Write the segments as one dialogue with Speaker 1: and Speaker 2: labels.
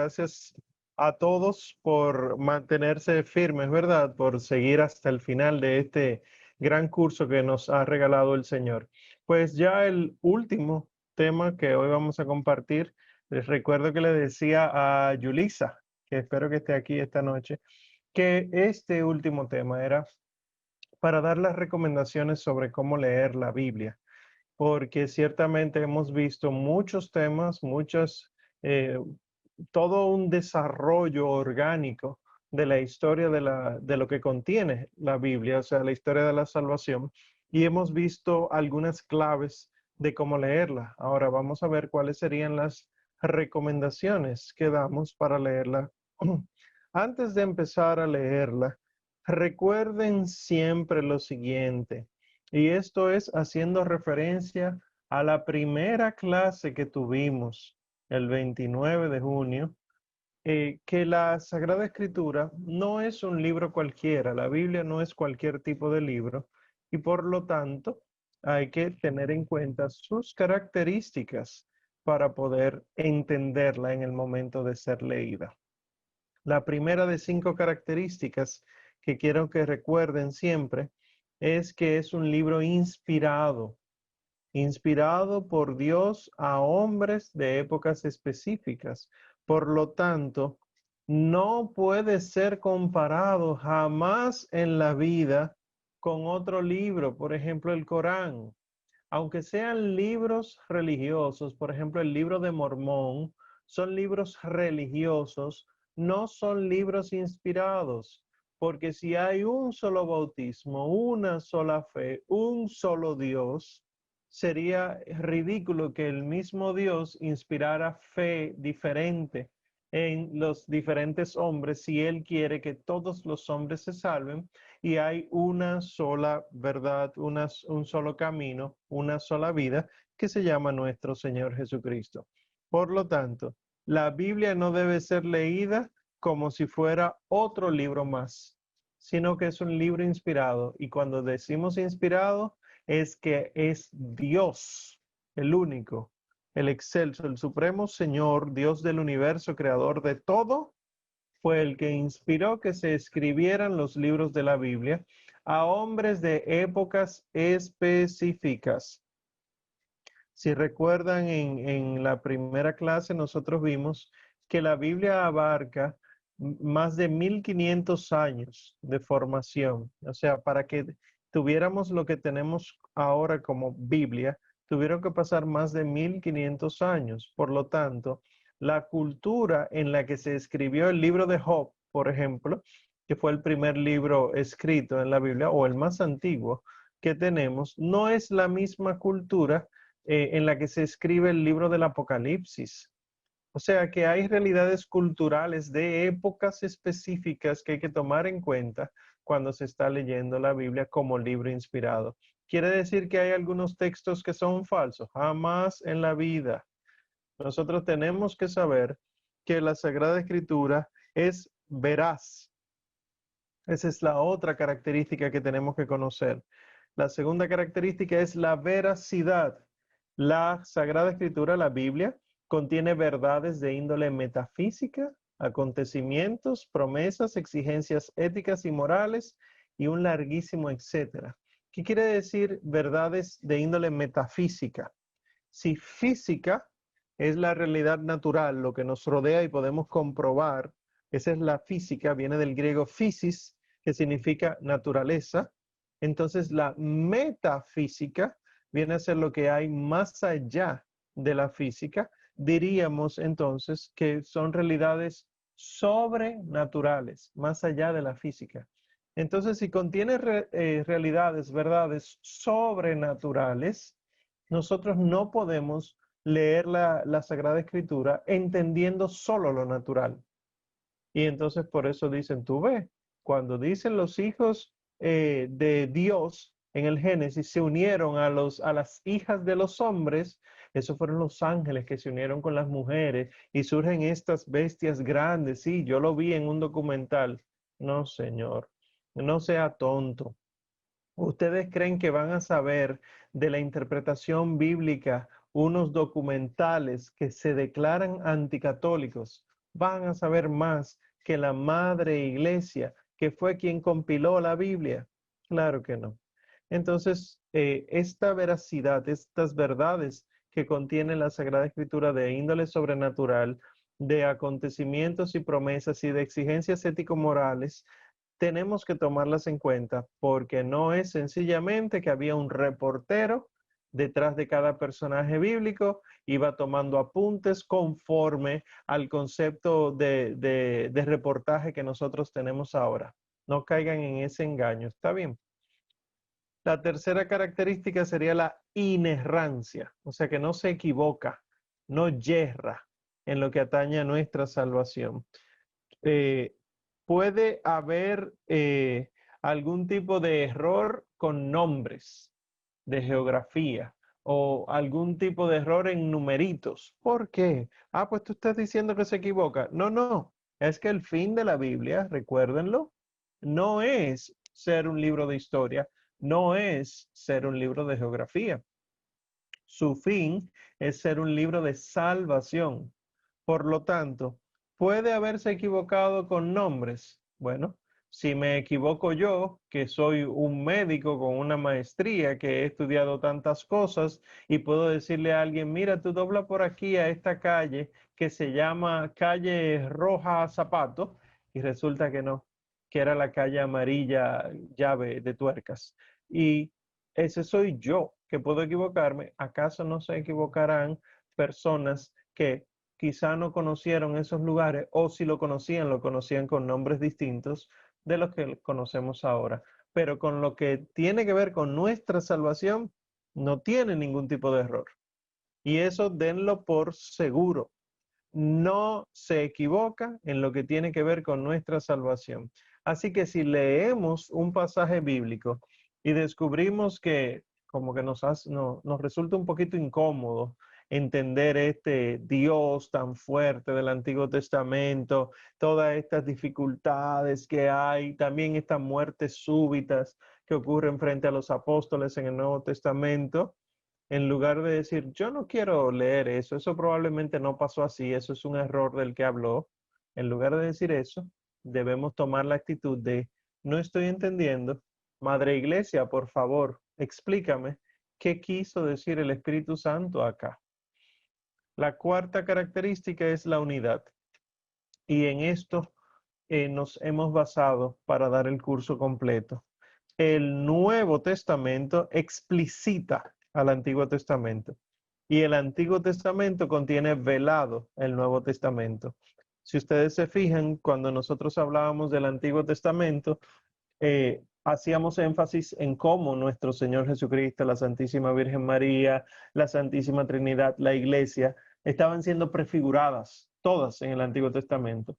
Speaker 1: Gracias a todos por mantenerse firmes, ¿verdad? Por seguir hasta el final de este gran curso que nos ha regalado el Señor. Pues ya el último tema que hoy vamos a compartir, les recuerdo que le decía a Yulisa, que espero que esté aquí esta noche, que este último tema era para dar las recomendaciones sobre cómo leer la Biblia, porque ciertamente hemos visto muchos temas, eh, todo un desarrollo orgánico de la historia de lo que contiene la Biblia, o sea, la historia de la salvación, y hemos visto algunas claves de cómo leerla. Ahora vamos a ver cuáles serían las recomendaciones que damos para leerla. Antes de empezar a leerla, recuerden siempre lo siguiente, y esto es haciendo referencia a la primera clase que tuvimos el 29 de junio, que la Sagrada Escritura no es un libro cualquiera, la Biblia no es cualquier tipo de libro y por lo tanto hay que tener en cuenta sus características para poder entenderla en el momento de ser leída. La primera de 5 características que quiero que recuerden siempre es que es un libro inspirado por Dios a hombres de épocas específicas. Por lo tanto, no puede ser comparado jamás en la vida con otro libro, por ejemplo, el Corán. Aunque sean libros religiosos, por ejemplo, el libro de Mormón, son libros religiosos, no son libros inspirados, porque si hay un solo bautismo, una sola fe, un solo Dios, sería ridículo que el mismo Dios inspirara fe diferente en los diferentes hombres si Él quiere que todos los hombres se salven y hay una sola verdad, un solo camino, una sola vida que se llama nuestro Señor Jesucristo. Por lo tanto, la Biblia no debe ser leída como si fuera otro libro más, sino que es un libro inspirado. Y cuando decimos inspirado, es que es Dios, el único, el excelso, el supremo Señor, Dios del universo, creador de todo, fue el que inspiró que se escribieran los libros de la Biblia a hombres de épocas específicas. Si recuerdan, en la primera clase nosotros vimos que la Biblia abarca más de 1500 años de formación. O sea, para que tuviéramos lo que tenemos ahora como Biblia, tuvieron que pasar más de 1500 años. Por lo tanto, la cultura en la que se escribió el libro de Job, por ejemplo, que fue el primer libro escrito en la Biblia o el más antiguo que tenemos, no es la misma cultura en la que se escribe el libro del Apocalipsis. O sea que hay realidades culturales de épocas específicas que hay que tomar en cuenta cuando se está leyendo la Biblia como libro inspirado. ¿Quiere decir que hay algunos textos que son falsos? Jamás en la vida. Nosotros tenemos que saber que la Sagrada Escritura es veraz. Esa es la otra característica que tenemos que conocer. La segunda característica es la veracidad. La Sagrada Escritura, la Biblia, contiene verdades de índole metafísica, acontecimientos, promesas, exigencias éticas y morales y un larguísimo etcétera. ¿Qué quiere decir verdades de índole metafísica? Si física es la realidad natural, lo que nos rodea y podemos comprobar, esa es la física, viene del griego physis, que significa naturaleza. Entonces la metafísica viene a ser lo que hay más allá de la física. Diríamos entonces que son realidades sobrenaturales, más allá de la física. Entonces, si contiene realidades, verdades sobrenaturales, nosotros no podemos leer la Sagrada Escritura entendiendo solo lo natural. Y entonces por eso dicen, tú ves, cuando dicen los hijos de Dios en el Génesis se unieron a las hijas de los hombres, esos fueron los ángeles que se unieron con las mujeres y surgen estas bestias grandes. Sí, yo lo vi en un documental. No, señor, no sea tonto. ¿Ustedes creen que van a saber de la interpretación bíblica unos documentales que se declaran anticatólicos? van a saber más que la madre iglesia, que fue quien compiló la Biblia? Claro que no. Entonces, esta veracidad, estas verdades que contiene la Sagrada Escritura de índole sobrenatural, de acontecimientos y promesas y de exigencias ético-morales, tenemos que tomarlas en cuenta porque no es sencillamente que había un reportero detrás de cada personaje bíblico, iba tomando apuntes conforme al concepto de reportaje que nosotros tenemos ahora. No caigan en ese engaño, ¿está bien? La tercera característica sería la inerrancia, o sea que no se equivoca, no yerra en lo que atañe a nuestra salvación. Eh, Puede haber algún tipo de error con nombres de geografía o algún tipo de error en numeritos. ¿Por qué? Ah, pues tú estás diciendo que se equivoca. No, no. Es que el fin de la Biblia, recuérdenlo, no es ser un libro de historia, no es ser un libro de geografía. Su fin es ser un libro de salvación. Por lo tanto, ¿puede haberse equivocado con nombres? Bueno, si me equivoco yo, que soy un médico con una maestría, que he estudiado tantas cosas, y puedo decirle a alguien, mira, tú dobla por aquí a esta calle que se llama calle Roja Zapato, y resulta que no, que era la calle amarilla llave de tuercas. Y ese soy yo, que puedo equivocarme. ¿Acaso no se equivocarán personas que quizá no conocieron esos lugares o si lo conocían con nombres distintos de los que conocemos ahora? Pero con lo que tiene que ver con nuestra salvación, no tiene ningún tipo de error. Y eso denlo por seguro. No se equivoca en lo que tiene que ver con nuestra salvación. Así que si leemos un pasaje bíblico y descubrimos que como que nos resulta un poquito incómodo entender este Dios tan fuerte del Antiguo Testamento, todas estas dificultades que hay, también estas muertes súbitas que ocurren frente a los apóstoles en el Nuevo Testamento, en lugar de decir, yo no quiero leer eso, eso probablemente no pasó así, eso es un error del que habló, en lugar de decir eso, debemos tomar la actitud de, no estoy entendiendo, Madre Iglesia, por favor, explícame qué quiso decir el Espíritu Santo acá. La cuarta característica es la unidad. Y en esto nos hemos basado para dar el curso completo. El Nuevo Testamento explicita al Antiguo Testamento y el Antiguo Testamento contiene velado el Nuevo Testamento. Si ustedes se fijan, cuando nosotros hablábamos del Antiguo Testamento, hacíamos énfasis en cómo nuestro Señor Jesucristo, la Santísima Virgen María, la Santísima Trinidad, la Iglesia, estaban siendo prefiguradas todas en el Antiguo Testamento.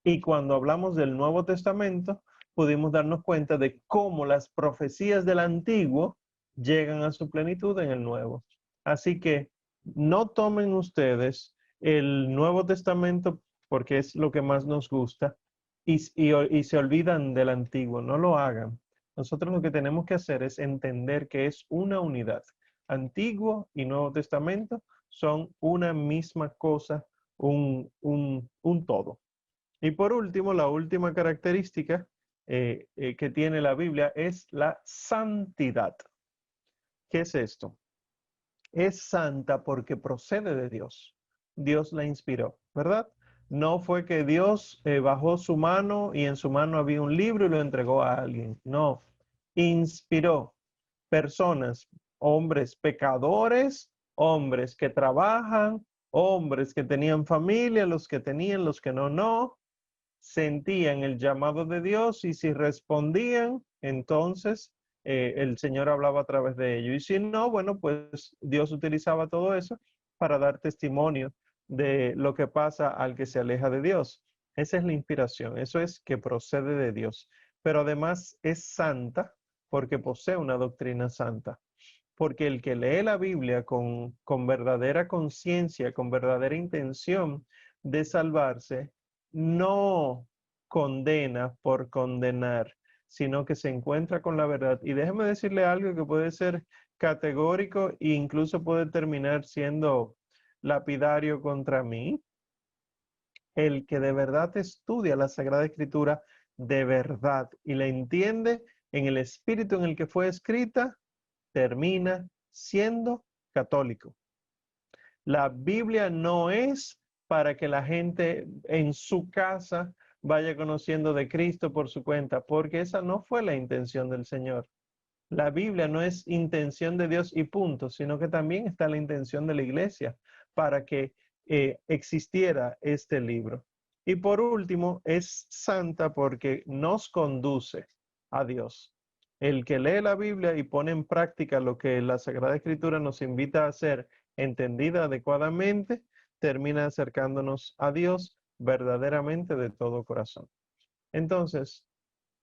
Speaker 1: Y cuando hablamos del Nuevo Testamento, pudimos darnos cuenta de cómo las profecías del Antiguo llegan a su plenitud en el Nuevo. Así que no tomen ustedes el Nuevo Testamento porque es lo que más nos gusta y se olvidan del Antiguo. No lo hagan. Nosotros lo que tenemos que hacer es entender que es una unidad. Antiguo y Nuevo Testamento son una misma cosa, un todo. Y por último, la última característica que tiene la Biblia es la santidad. ¿Qué es esto? Es santa porque procede de Dios. Dios la inspiró, ¿verdad? No fue que Dios bajó su mano y en su mano había un libro y lo entregó a alguien. No, inspiró personas, hombres pecadores, hombres que trabajan, hombres que tenían familia, los que tenían, los que no, no, sentían el llamado de Dios y si respondían, entonces el Señor hablaba a través de ellos. Y si no, bueno, pues Dios utilizaba todo eso para dar testimonio de lo que pasa al que se aleja de Dios. Esa es la inspiración, eso es que procede de Dios. Pero además es santa porque posee una doctrina santa. Porque el que lee la Biblia con verdadera conciencia, con verdadera intención de salvarse, no condena por condenar, sino que se encuentra con la verdad. Y déjeme decirle algo que puede ser categórico e incluso puede terminar siendo lapidario contra mí. El que de verdad estudia la Sagrada Escritura de verdad y la entiende en el espíritu en el que fue escrita, termina siendo católico. La Biblia no es para que la gente en su casa vaya conociendo de Cristo por su cuenta, porque esa no fue la intención del Señor. La Biblia no es intención de Dios y punto, sino que también está la intención de la iglesia para que existiera este libro. Y por último, es santa porque nos conduce a Dios. El que lee la Biblia y pone en práctica lo que la Sagrada Escritura nos invita a hacer, entendida adecuadamente, termina acercándonos a Dios verdaderamente de todo corazón. Entonces,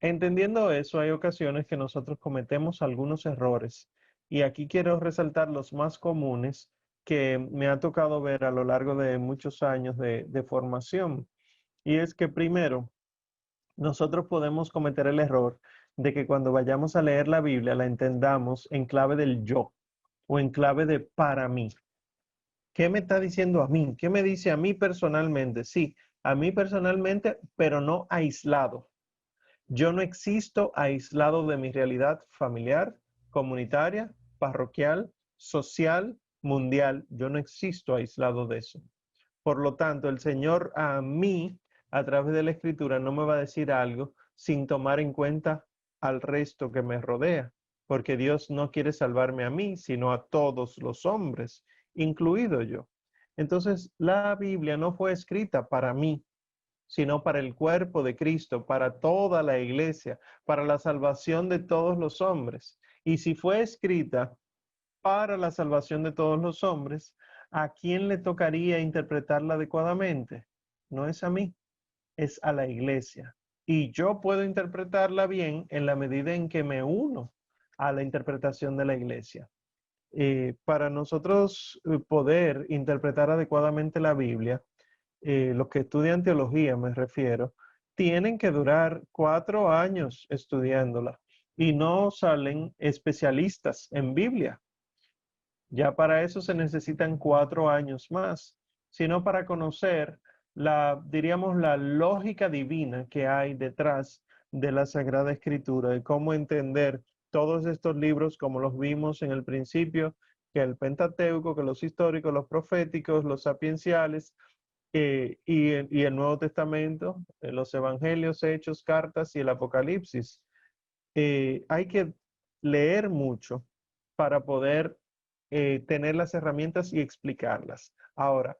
Speaker 1: entendiendo eso, hay ocasiones que nosotros cometemos algunos errores y aquí quiero resaltar los más comunes que me ha tocado ver a lo largo de muchos años de formación. Y es que primero, nosotros podemos cometer el error de que cuando vayamos a leer la Biblia la entendamos en clave del yo o en clave de para mí. ¿Qué me está diciendo a mí? ¿Qué me dice a mí personalmente? Sí, a mí personalmente, pero no aislado. Yo no existo aislado de mi realidad familiar, comunitaria, parroquial, social, mundial. Yo no existo aislado de eso. Por lo tanto, el Señor a mí, a través de la Escritura, no me va a decir algo sin tomar en cuenta al resto que me rodea, porque Dios no quiere salvarme a mí, sino a todos los hombres, incluido yo. Entonces, la Biblia no fue escrita para mí, sino para el cuerpo de Cristo, para toda la iglesia, para la salvación de todos los hombres. Y si fue escrita para la salvación de todos los hombres, ¿a quién le tocaría interpretarla adecuadamente? No es a mí, es a la iglesia. Y yo puedo interpretarla bien en la medida en que me uno a la interpretación de la iglesia. Para nosotros poder interpretar adecuadamente la Biblia, los que estudian teología, me refiero, tienen que durar 4 años estudiándola y no salen especialistas en Biblia. Ya para eso se necesitan 4 años más, sino para conocer diríamos, la lógica divina que hay detrás de la Sagrada Escritura y cómo entender todos estos libros como los vimos en el principio, que el Pentateuco, que los históricos, los proféticos, los sapienciales, y el Nuevo Testamento, los Evangelios, Hechos, Cartas y el Apocalipsis. Hay que leer mucho para poder tener las herramientas y explicarlas. Ahora,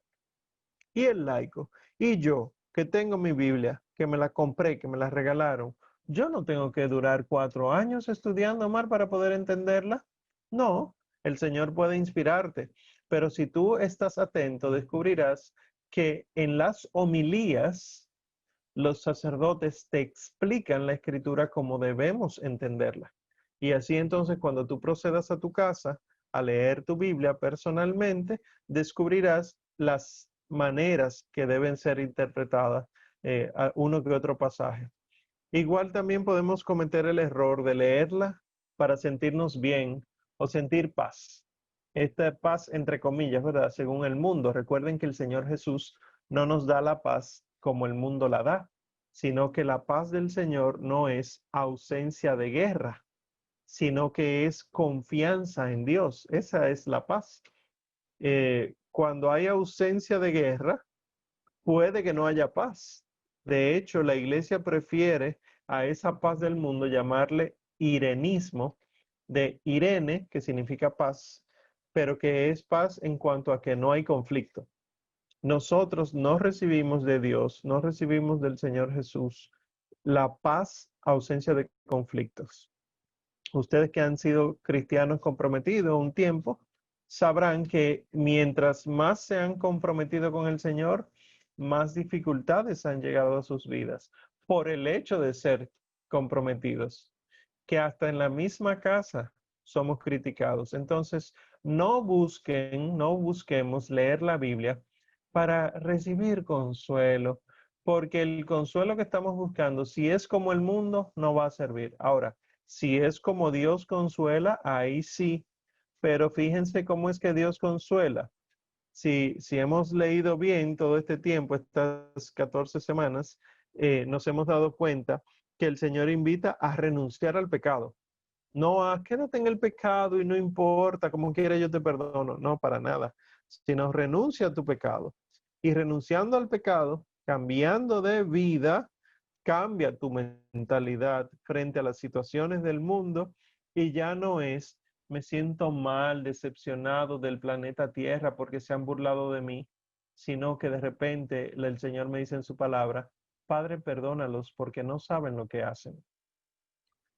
Speaker 1: ¿y el laico? Y yo, que tengo mi Biblia, que me la compré, que me la regalaron, yo no tengo que durar 4 años estudiando más para poder entenderla. No, el Señor puede inspirarte, pero si tú estás atento, descubrirás que en las homilías los sacerdotes te explican la escritura como debemos entenderla. Y así entonces cuando tú procedas a tu casa a leer tu Biblia personalmente, descubrirás las maneras que deben ser interpretadas a uno que otro pasaje. Igual también podemos cometer el error de leerla para sentirnos bien o sentir paz. Esta paz entre comillas, ¿verdad? Según el mundo. Recuerden que el Señor Jesús no nos da la paz como el mundo la da, sino que la paz del Señor no es ausencia de guerra, sino que es confianza en Dios. Esa es la paz. Cuando hay ausencia de guerra, puede que no haya paz. De hecho, la iglesia prefiere a esa paz del mundo llamarle irenismo, de Irene, que significa paz, pero que es paz en cuanto a que no hay conflicto. Nosotros no recibimos de Dios, no recibimos del Señor Jesús la paz, ausencia de conflictos. Ustedes que han sido cristianos comprometidos un tiempo, sabrán que mientras más se han comprometido con el Señor, más dificultades han llegado a sus vidas por el hecho de ser comprometidos, que hasta en la misma casa somos criticados. Entonces, no busquemos leer la Biblia para recibir consuelo, porque el consuelo que estamos buscando, si es como el mundo, no va a servir. Ahora, si es como Dios consuela, ahí sí. Pero fíjense cómo es que Dios consuela. si hemos leído bien todo este tiempo, estas 14 semanas, nos hemos dado cuenta que el Señor invita a renunciar al pecado. No a quédate en el pecado y no importa, como quiera yo te perdono. No, para nada. Sino renuncia a tu pecado. Y renunciando al pecado, cambiando de vida, cambia tu mentalidad frente a las situaciones del mundo y ya no es me siento mal, decepcionado del planeta Tierra porque se han burlado de mí, sino que de repente el Señor me dice en su palabra, Padre, perdónalos porque no saben lo que hacen.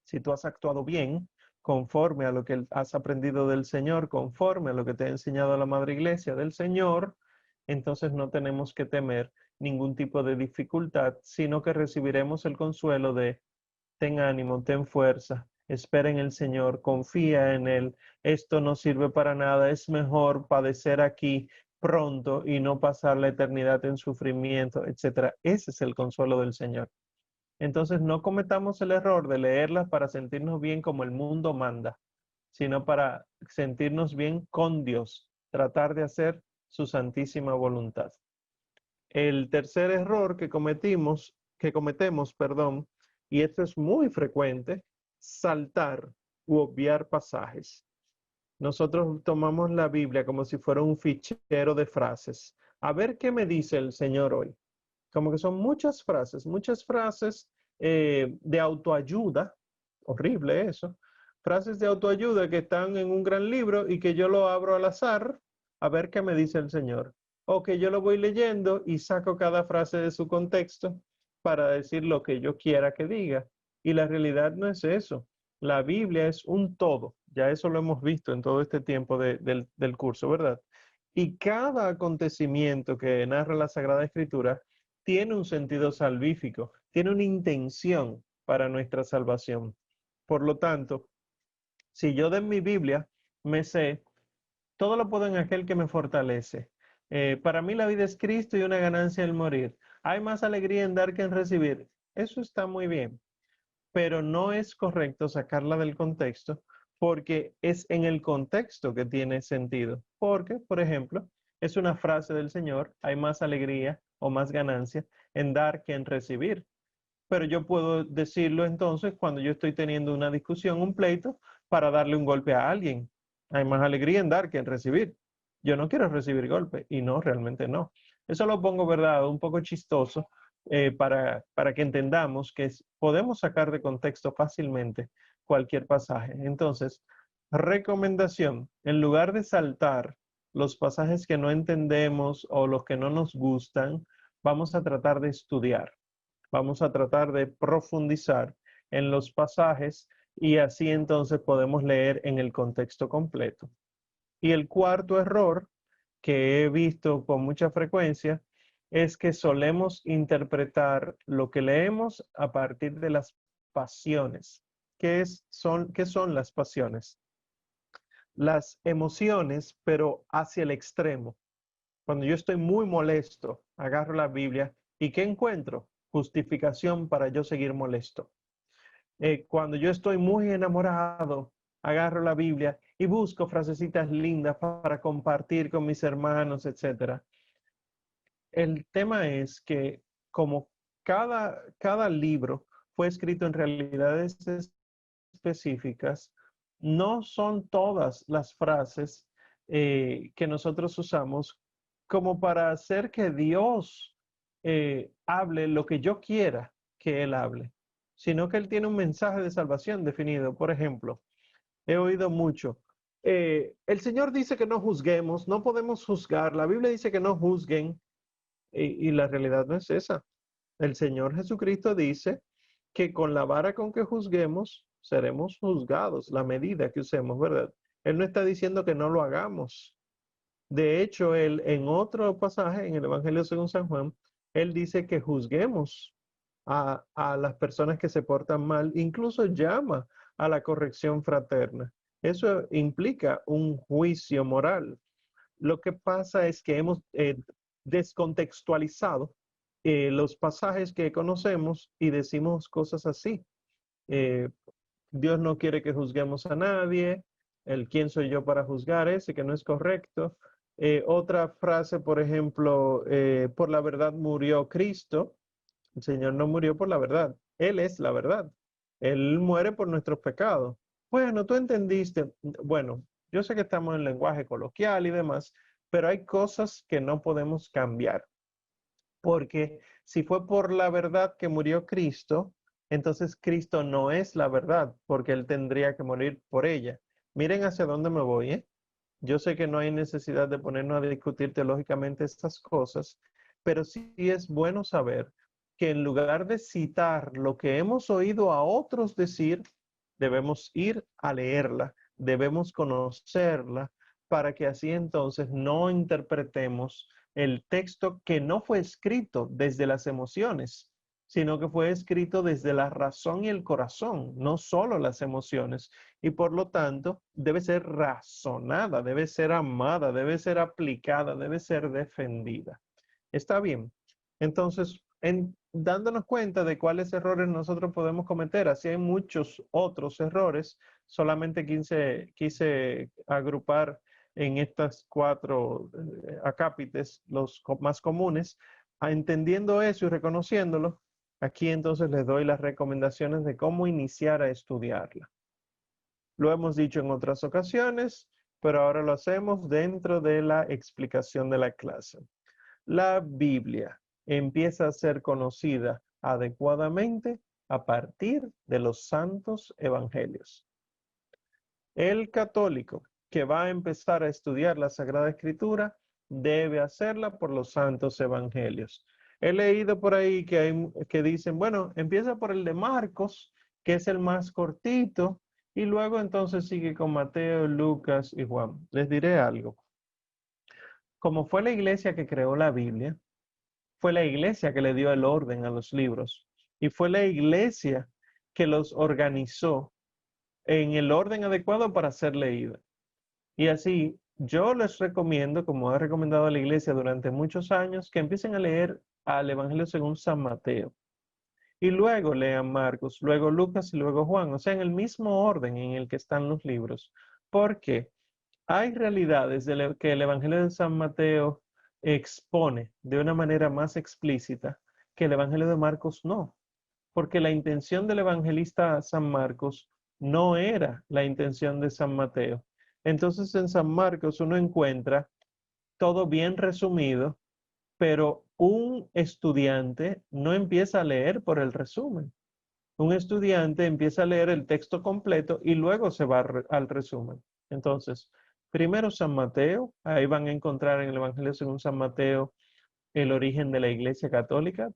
Speaker 1: Si tú has actuado bien, conforme a lo que has aprendido del Señor, conforme a lo que te ha enseñado la Madre Iglesia del Señor, entonces no tenemos que temer ningún tipo de dificultad, sino que recibiremos el consuelo de ten ánimo, ten fuerza, espera en el Señor, confía en Él, esto no sirve para nada, es mejor padecer aquí pronto y no pasar la eternidad en sufrimiento, etcétera. Ese es el consuelo del Señor. Entonces no cometamos el error de leerlas para sentirnos bien como el mundo manda, sino para sentirnos bien con Dios, tratar de hacer su santísima voluntad. El tercer error que cometemos, perdón, y esto es muy frecuente, saltar u obviar pasajes. Nosotros tomamos la Biblia como si fuera un fichero de frases. A ver qué me dice el Señor hoy. Como que son muchas frases de autoayuda, horrible eso, frases de autoayuda que están en un gran libro y que yo lo abro al azar a ver qué me dice el Señor. O que yo lo voy leyendo y saco cada frase de su contexto para decir lo que yo quiera que diga. Y la realidad no es eso. La Biblia es un todo. Ya eso lo hemos visto en todo este tiempo del curso, ¿verdad? Y cada acontecimiento que narra la Sagrada Escritura tiene un sentido salvífico, tiene una intención para nuestra salvación. Por lo tanto, si yo de mi Biblia me sé, todo lo puedo en aquel que me fortalece. Para mí la vida es Cristo y una ganancia el morir. Hay más alegría en dar que en recibir. Eso está muy bien, pero no es correcto sacarla del contexto porque es en el contexto que tiene sentido. Porque, por ejemplo, es una frase del Señor, hay más alegría o más ganancia en dar que en recibir. Pero yo puedo decirlo entonces cuando yo estoy teniendo una discusión, un pleito, para darle un golpe a alguien. Hay más alegría en dar que en recibir. Yo no quiero recibir golpe y no, realmente no. Eso lo pongo, ¿verdad? Un poco chistoso para que entendamos que podemos sacar de contexto fácilmente cualquier pasaje. Entonces, recomendación, en lugar de saltar los pasajes que no entendemos o los que no nos gustan, vamos a tratar de estudiar. Vamos a tratar de profundizar en los pasajes y así entonces podemos leer en el contexto completo. Y el cuarto error que he visto con mucha frecuencia es que solemos interpretar lo que leemos a partir de las pasiones. ¿Qué son las pasiones? Las emociones, pero hacia el extremo. Cuando yo estoy muy molesto, agarro la Biblia y ¿qué encuentro? Justificación para yo seguir molesto. Cuando yo estoy muy enamorado, agarro la Biblia y busco frasecitas lindas para compartir con mis hermanos, etcétera. El tema es que como cada libro fue escrito en realidades específicas, no son todas las frases que nosotros usamos como para hacer que Dios hable lo que yo quiera que Él hable, sino que Él tiene un mensaje de salvación definido. Por ejemplo, he oído mucho. El Señor dice que no juzguemos, no podemos juzgar. La Biblia dice que no juzguen y la realidad no es esa. El Señor Jesucristo dice que con la vara con que juzguemos, seremos juzgados, la medida que usemos, ¿verdad? Él no está diciendo que no lo hagamos. De hecho, él en otro pasaje, en el Evangelio según San Juan, él dice que juzguemos a las personas que se portan mal, incluso llama a la corrección fraterna. Eso implica un juicio moral. Lo que pasa es que hemos descontextualizado los pasajes que conocemos y decimos cosas así. Eh, Dios no quiere que juzguemos a nadie. El quién soy yo para juzgar ese que no es correcto. Otra frase, por ejemplo, por la verdad murió Cristo. El Señor no murió por la verdad. Él es la verdad. Él muere por nuestros pecados. Bueno, tú entendiste. Bueno, yo sé que estamos en lenguaje coloquial y demás, pero hay cosas que no podemos cambiar. Porque si fue por la verdad que murió Cristo, entonces Cristo no es la verdad, porque Él tendría que morir por ella. Miren hacia dónde me voy, ¿eh? Yo sé que no hay necesidad de ponernos a discutir teológicamente estas cosas, pero sí es bueno saber que en lugar de citar lo que hemos oído a otros decir, debemos ir a leerla, debemos conocerla, para que así entonces no interpretemos el texto que no fue escrito desde las emociones, sino que fue escrito desde la razón y el corazón, no solo las emociones, y por lo tanto debe ser razonada, debe ser amada, debe ser aplicada, debe ser defendida. ¿Está bien? Entonces, dándonos cuenta de cuáles errores nosotros podemos cometer, así hay muchos otros errores, solamente quise agrupar en estas cuatro acápites los más comunes. Entendiendo eso y reconociéndolo, aquí entonces les doy las recomendaciones de cómo iniciar a estudiarla. Lo hemos dicho en otras ocasiones, pero ahora lo hacemos dentro de la explicación de la clase. La Biblia empieza a ser conocida adecuadamente a partir de los santos evangelios. El católico que va a empezar a estudiar la Sagrada Escritura debe hacerla por los santos evangelios. He leído por ahí que dicen, bueno, empieza por el de Marcos, que es el más cortito, y luego entonces sigue con Mateo, Lucas y Juan. Les diré algo. Como fue la iglesia que creó la Biblia, fue la iglesia que le dio el orden a los libros y fue la iglesia que los organizó en el orden adecuado para ser leída. Y así, yo les recomiendo, como he recomendado a la iglesia durante muchos años, que empiecen a leer al Evangelio según San Mateo. Y luego lean Marcos, luego Lucas y luego Juan, o sea, en el mismo orden en el que están los libros. Porque hay realidades que el Evangelio de San Mateo expone de una manera más explícita que el Evangelio de Marcos no, porque la intención del evangelista San Marcos no era la intención de San Mateo. Entonces en San Marcos uno encuentra todo bien resumido, pero un estudiante no empieza a leer por el resumen. Un estudiante empieza a leer el texto completo y luego se va al resumen. Entonces, primero San Mateo, ahí van a encontrar en el Evangelio según San Mateo el origen de la Iglesia Católica,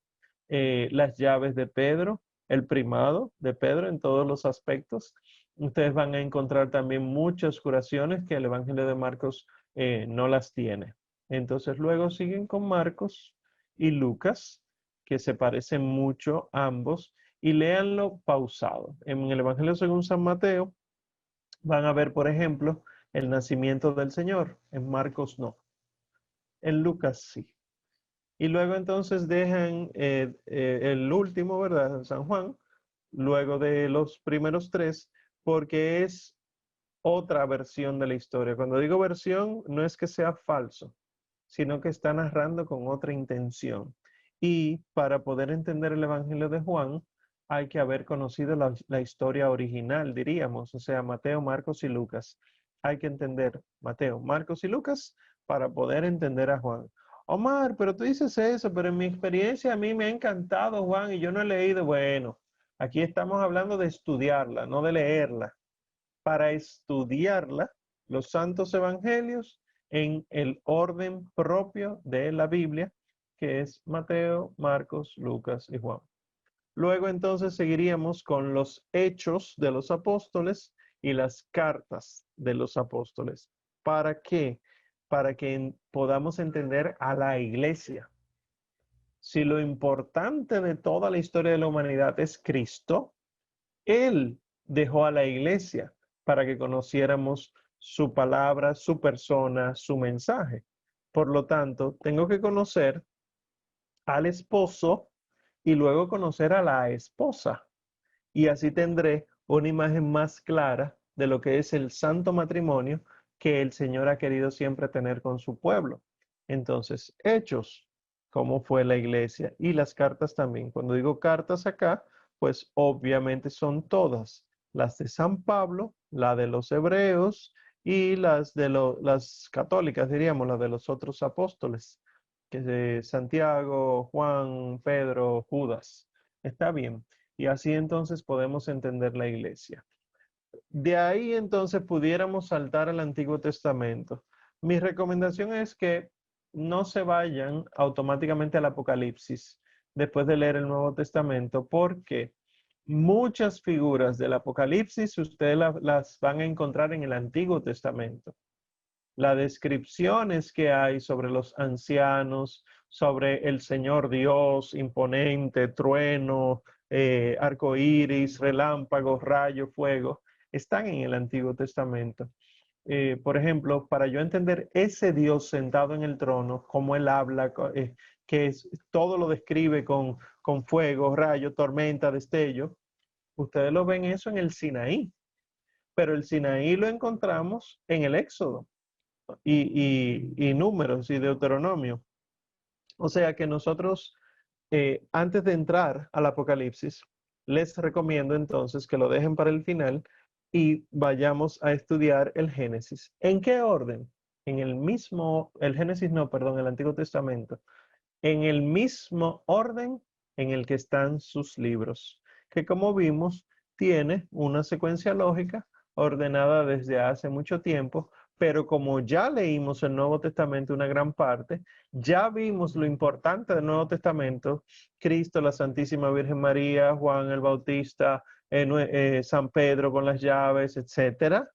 Speaker 1: las llaves de Pedro, el primado de Pedro en todos los aspectos. Ustedes van a encontrar también muchas curaciones que el Evangelio de Marcos no las tiene. Entonces luego siguen con Marcos y Lucas, que se parecen mucho ambos, y léanlo pausado. En el Evangelio según San Mateo van a ver, por ejemplo, el nacimiento del Señor. En Marcos no. En Lucas sí. Y luego entonces dejan el último, ¿verdad? San Juan, luego de los primeros tres, porque es otra versión de la historia. Cuando digo versión, no es que sea falso, sino que está narrando con otra intención. Y para poder entender el Evangelio de Juan, hay que haber conocido la historia original, diríamos, o sea, Mateo, Marcos y Lucas. Hay que entender Mateo, Marcos y Lucas para poder entender a Juan. Omar, pero tú dices eso, pero en mi experiencia a mí me ha encantado Juan y yo no he leído. Bueno, aquí estamos hablando de estudiarla, no de leerla. Para estudiarla, los santos evangelios en el orden propio de la Biblia, que es Mateo, Marcos, Lucas y Juan. Luego entonces seguiríamos con los hechos de los apóstoles y las cartas de los apóstoles. ¿Para qué? Para que podamos entender a la iglesia. Si lo importante de toda la historia de la humanidad es Cristo, Él dejó a la iglesia para que conociéramos su palabra, su persona, su mensaje. Por lo tanto, tengo que conocer al esposo y luego conocer a la esposa. Y así tendré una imagen más clara de lo que es el santo matrimonio que el Señor ha querido siempre tener con su pueblo. Entonces, Hechos, cómo fue la iglesia, y las cartas también. Cuando digo cartas acá, pues obviamente son todas, las de San Pablo, la de los hebreos y las de las católicas, diríamos, las de los otros apóstoles, que de Santiago, Juan, Pedro, Judas. Está bien. Y así entonces podemos entender la iglesia. De ahí entonces pudiéramos saltar al Antiguo Testamento. Mi recomendación es que no se vayan automáticamente al Apocalipsis después de leer el Nuevo Testamento, porque muchas figuras del Apocalipsis ustedes las van a encontrar en el Antiguo Testamento. Las descripciones que hay sobre los ancianos, sobre el Señor Dios, imponente, trueno, arco iris, relámpagos, rayo, fuego, están en el Antiguo Testamento. Por ejemplo, para yo entender ese Dios sentado en el trono, cómo Él habla, todo lo describe con fuego, rayo, tormenta, destello, ustedes lo ven eso en el Sinaí, pero el Sinaí lo encontramos en el Éxodo y Números y Deuteronomio. O sea que nosotros, antes de entrar al Apocalipsis, les recomiendo entonces que lo dejen para el final y vayamos a estudiar el Génesis. ¿En qué orden? En el mismo, el Génesis no, perdón, el Antiguo Testamento. En el mismo orden en el que están sus libros, que como vimos, tiene una secuencia lógica ordenada desde hace mucho tiempo, pero como ya leímos el Nuevo Testamento una gran parte, ya vimos lo importante del Nuevo Testamento, Cristo, la Santísima Virgen María, Juan el Bautista, San Pedro con las llaves, etcétera.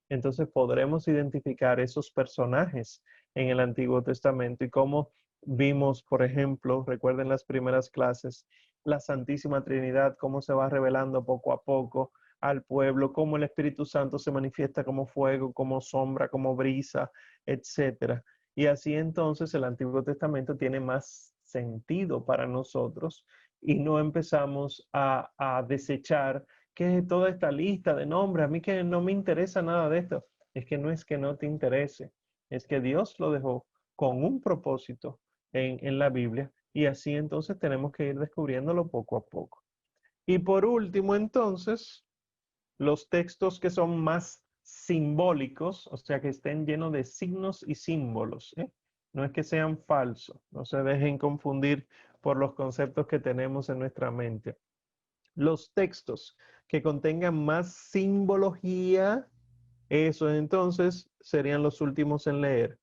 Speaker 1: Entonces podremos identificar esos personajes en el Antiguo Testamento y cómo vimos, por ejemplo, recuerden las primeras clases, la Santísima Trinidad, cómo se va revelando poco a poco al pueblo, cómo el Espíritu Santo se manifiesta como fuego, como sombra, como brisa, etcétera. Y así entonces el Antiguo Testamento tiene más sentido para nosotros y no empezamos a desechar que toda esta lista de nombres, a mí que no me interesa nada de esto. Es que no es que no te interese, es que Dios lo dejó con un propósito en la Biblia y así entonces tenemos que ir descubriéndolo poco a poco. Y por último, entonces, los textos que son más simbólicos, o sea, que estén llenos de signos y símbolos, ¿eh? No es que sean falsos, no se dejen confundir por los conceptos que tenemos en nuestra mente. Los textos que contengan más simbología, esos entonces serían los últimos en leer.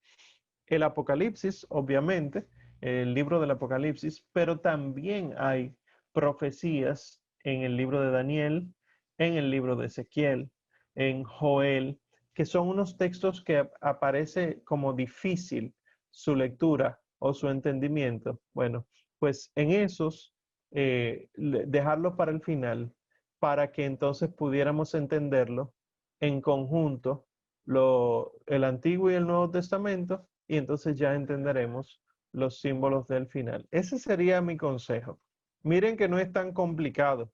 Speaker 1: El Apocalipsis, obviamente, el libro del Apocalipsis, pero también hay profecías en el libro de Daniel, en el libro de Ezequiel, en Joel, que son unos textos que aparece como difícil su lectura o su entendimiento. Bueno, pues en esos, dejarlo para el final, para que entonces pudiéramos entenderlo en conjunto, el Antiguo y el Nuevo Testamento, y entonces ya entenderemos los símbolos del final. Ese sería mi consejo. Miren que no es tan complicado.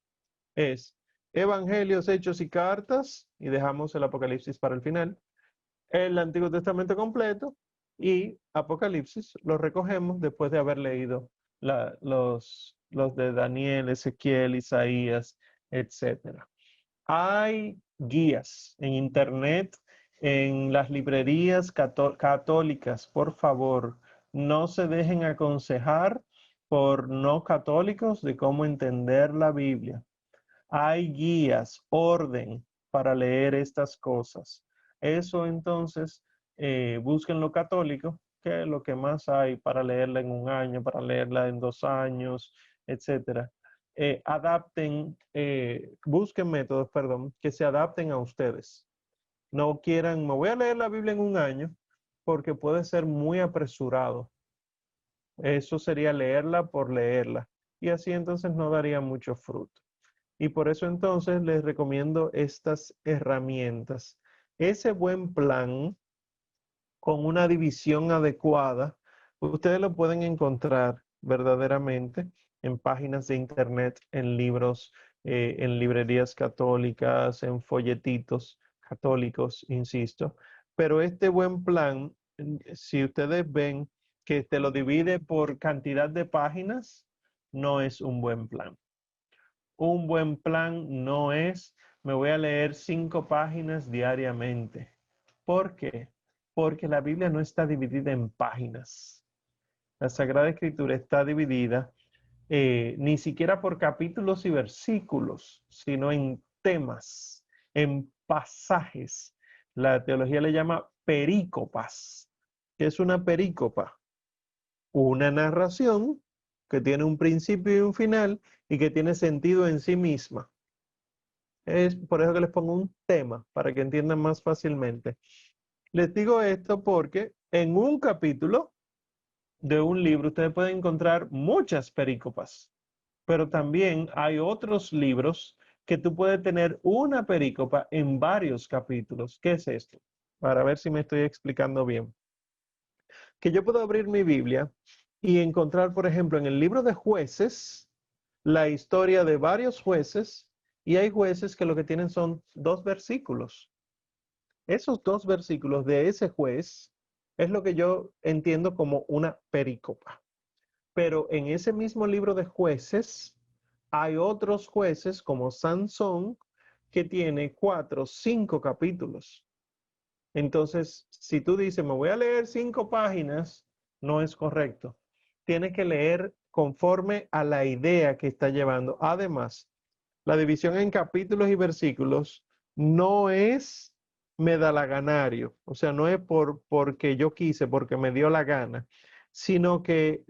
Speaker 1: Es Evangelios, Hechos y Cartas, y dejamos el Apocalipsis para el final. El Antiguo Testamento completo y Apocalipsis lo recogemos después de haber leído los de Daniel, Ezequiel, Isaías, etcétera. Hay guías en internet, en las librerías católicas. Por favor, no se dejen aconsejar por no católicos de cómo entender la Biblia. Hay guías, orden para leer estas cosas. Eso entonces, busquen lo católico, que es lo que más hay para leerla en un año, para leerla en 2 años, etcétera. Busquen métodos, perdón, que se adapten a ustedes. No quieran, me voy a leer la Biblia en un año, porque puede ser muy apresurado. Eso sería leerla por leerla. Y así entonces no daría mucho fruto. Y por eso entonces les recomiendo estas herramientas. Ese buen plan con una división adecuada, ustedes lo pueden encontrar verdaderamente en páginas de internet, en libros, en librerías católicas, en folletitos católicos, insisto. pero este buen plan, si ustedes ven que te lo divide por cantidad de páginas, no es un buen plan. Un buen plan no es, me voy a leer 5 páginas diariamente. ¿Por qué? Porque la Biblia no está dividida en páginas. La Sagrada Escritura está dividida ni siquiera por capítulos y versículos, sino en temas, en pasajes. La teología le llama perícopas. ¿Qué es una perícopa? Una narración que tiene un principio y un final y que tiene sentido en sí misma. Es por eso que les pongo un tema, para que entiendan más fácilmente. Les digo esto porque en un capítulo de un libro ustedes pueden encontrar muchas perícopas, pero también hay otros libros que tú puedes tener una perícopa en varios capítulos. ¿Qué es esto? Para ver si me estoy explicando bien. Que yo puedo abrir mi Biblia y encontrar, por ejemplo, en el libro de jueces, la historia de varios jueces, y hay jueces que lo que tienen son 2 versículos. Esos 2 versículos de ese juez es lo que yo entiendo como una perícopa. Pero en ese mismo libro de jueces hay otros jueces como Sansón que tiene 4, 5 capítulos. Entonces, si tú dices, me voy a leer 5 páginas, no es correcto. Tienes que leer conforme a la idea que está llevando. Además, la división en capítulos y versículos no es medalaganario, o sea, no es porque yo quise, porque me dio la gana, sino que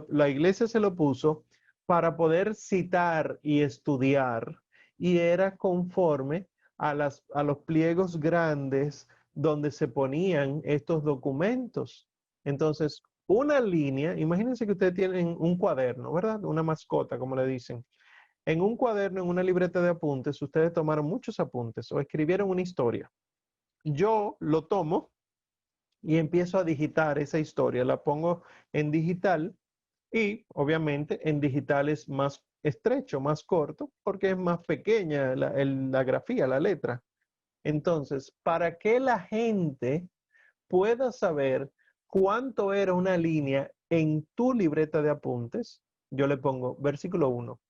Speaker 1: la iglesia se lo puso para poder citar y estudiar, y era conforme a los pliegos grandes donde se ponían estos documentos. Entonces, una línea, imagínense que ustedes tienen un cuaderno, ¿verdad? Una mascota, como le dicen. En un cuaderno, en una libreta de apuntes, ustedes tomaron muchos apuntes o escribieron una historia. Yo lo tomo y empiezo a digitar esa historia, la pongo en digital y obviamente en digital es más estrecho, más corto, porque es más pequeña la grafía, la letra. Entonces, para que la gente pueda saber cuánto era una línea en tu libreta de apuntes, yo le pongo versículo 1.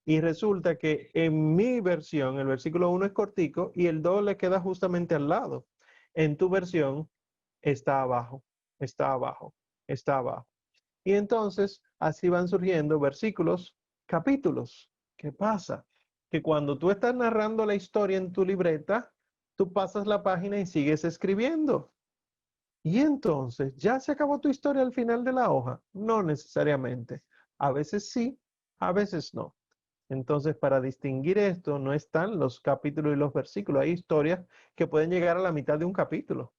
Speaker 1: Y resulta que en mi versión, el versículo 1 es cortico y el 2 le queda justamente al lado. En tu versión está abajo, está abajo, está abajo. Y entonces así van surgiendo versículos, capítulos. ¿Qué pasa? Que cuando tú estás narrando la historia en tu libreta, tú pasas la página y sigues escribiendo. Y entonces, ¿ya se acabó tu historia al final de la hoja? No necesariamente. A veces sí, a veces no. Entonces, para distinguir esto, no están los capítulos y los versículos. Hay historias que pueden llegar a la mitad de un capítulo.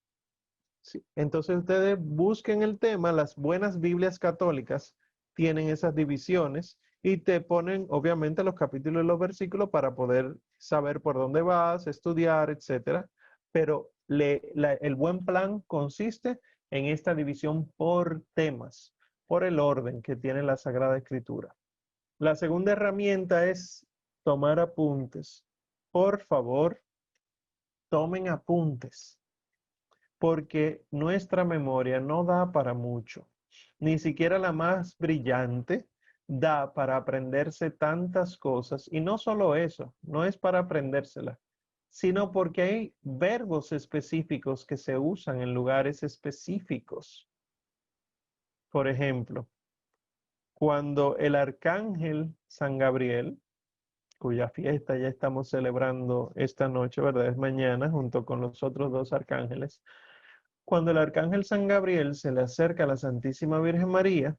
Speaker 1: Sí. Entonces, ustedes busquen el tema. Las buenas Biblias católicas tienen esas divisiones y te ponen, obviamente, los capítulos y los versículos para poder saber por dónde vas, estudiar, etcétera. Pero el buen plan consiste en esta división por temas, por el orden que tiene la Sagrada Escritura. La segunda herramienta es tomar apuntes. Por favor, tomen apuntes, porque nuestra memoria no da para mucho. Ni siquiera la más brillante da para aprenderse tantas cosas. Y no solo eso, no es para aprendérsela, sino porque hay verbos específicos que se usan en lugares específicos. Por ejemplo, cuando el arcángel San Gabriel, cuya fiesta ya estamos celebrando esta noche, ¿verdad? Es mañana, junto con los otros 2 arcángeles. Cuando el arcángel San Gabriel se le acerca a la Santísima Virgen María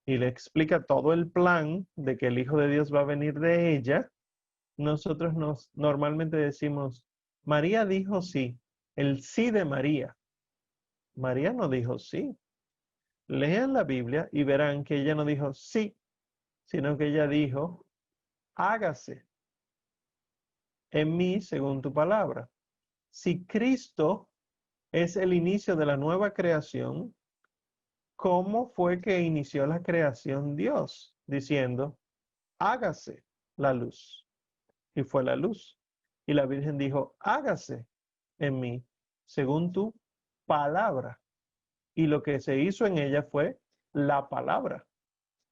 Speaker 1: y le explica todo el plan de que el Hijo de Dios va a venir de ella, nosotros normalmente decimos, María dijo sí, el sí de María. María no dijo sí. Lean la Biblia y verán que ella no dijo sí, sino que ella dijo, hágase en mí según tu palabra. Si Cristo es el inicio de la nueva creación, ¿cómo fue que inició la creación Dios? Diciendo, hágase la luz. Y fue la luz. Y la Virgen dijo, hágase en mí según tu palabra. Y lo que se hizo en ella fue la palabra.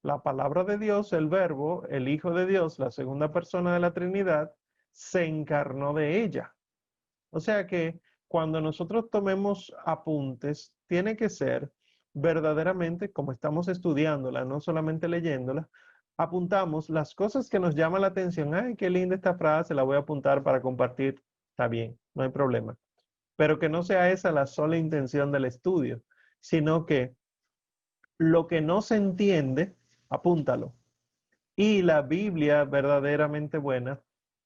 Speaker 1: La palabra de Dios, el Verbo, el Hijo de Dios, la segunda persona de la Trinidad, se encarnó de ella. O sea que cuando nosotros tomemos apuntes, tiene que ser verdaderamente, como estamos estudiándola, no solamente leyéndola, apuntamos las cosas que nos llaman la atención. Ay, qué linda esta frase, la voy a apuntar para compartir. Está bien, no hay problema. Pero que no sea esa la sola intención del estudio, sino que lo que no se entiende, apúntalo. Y la Biblia verdaderamente buena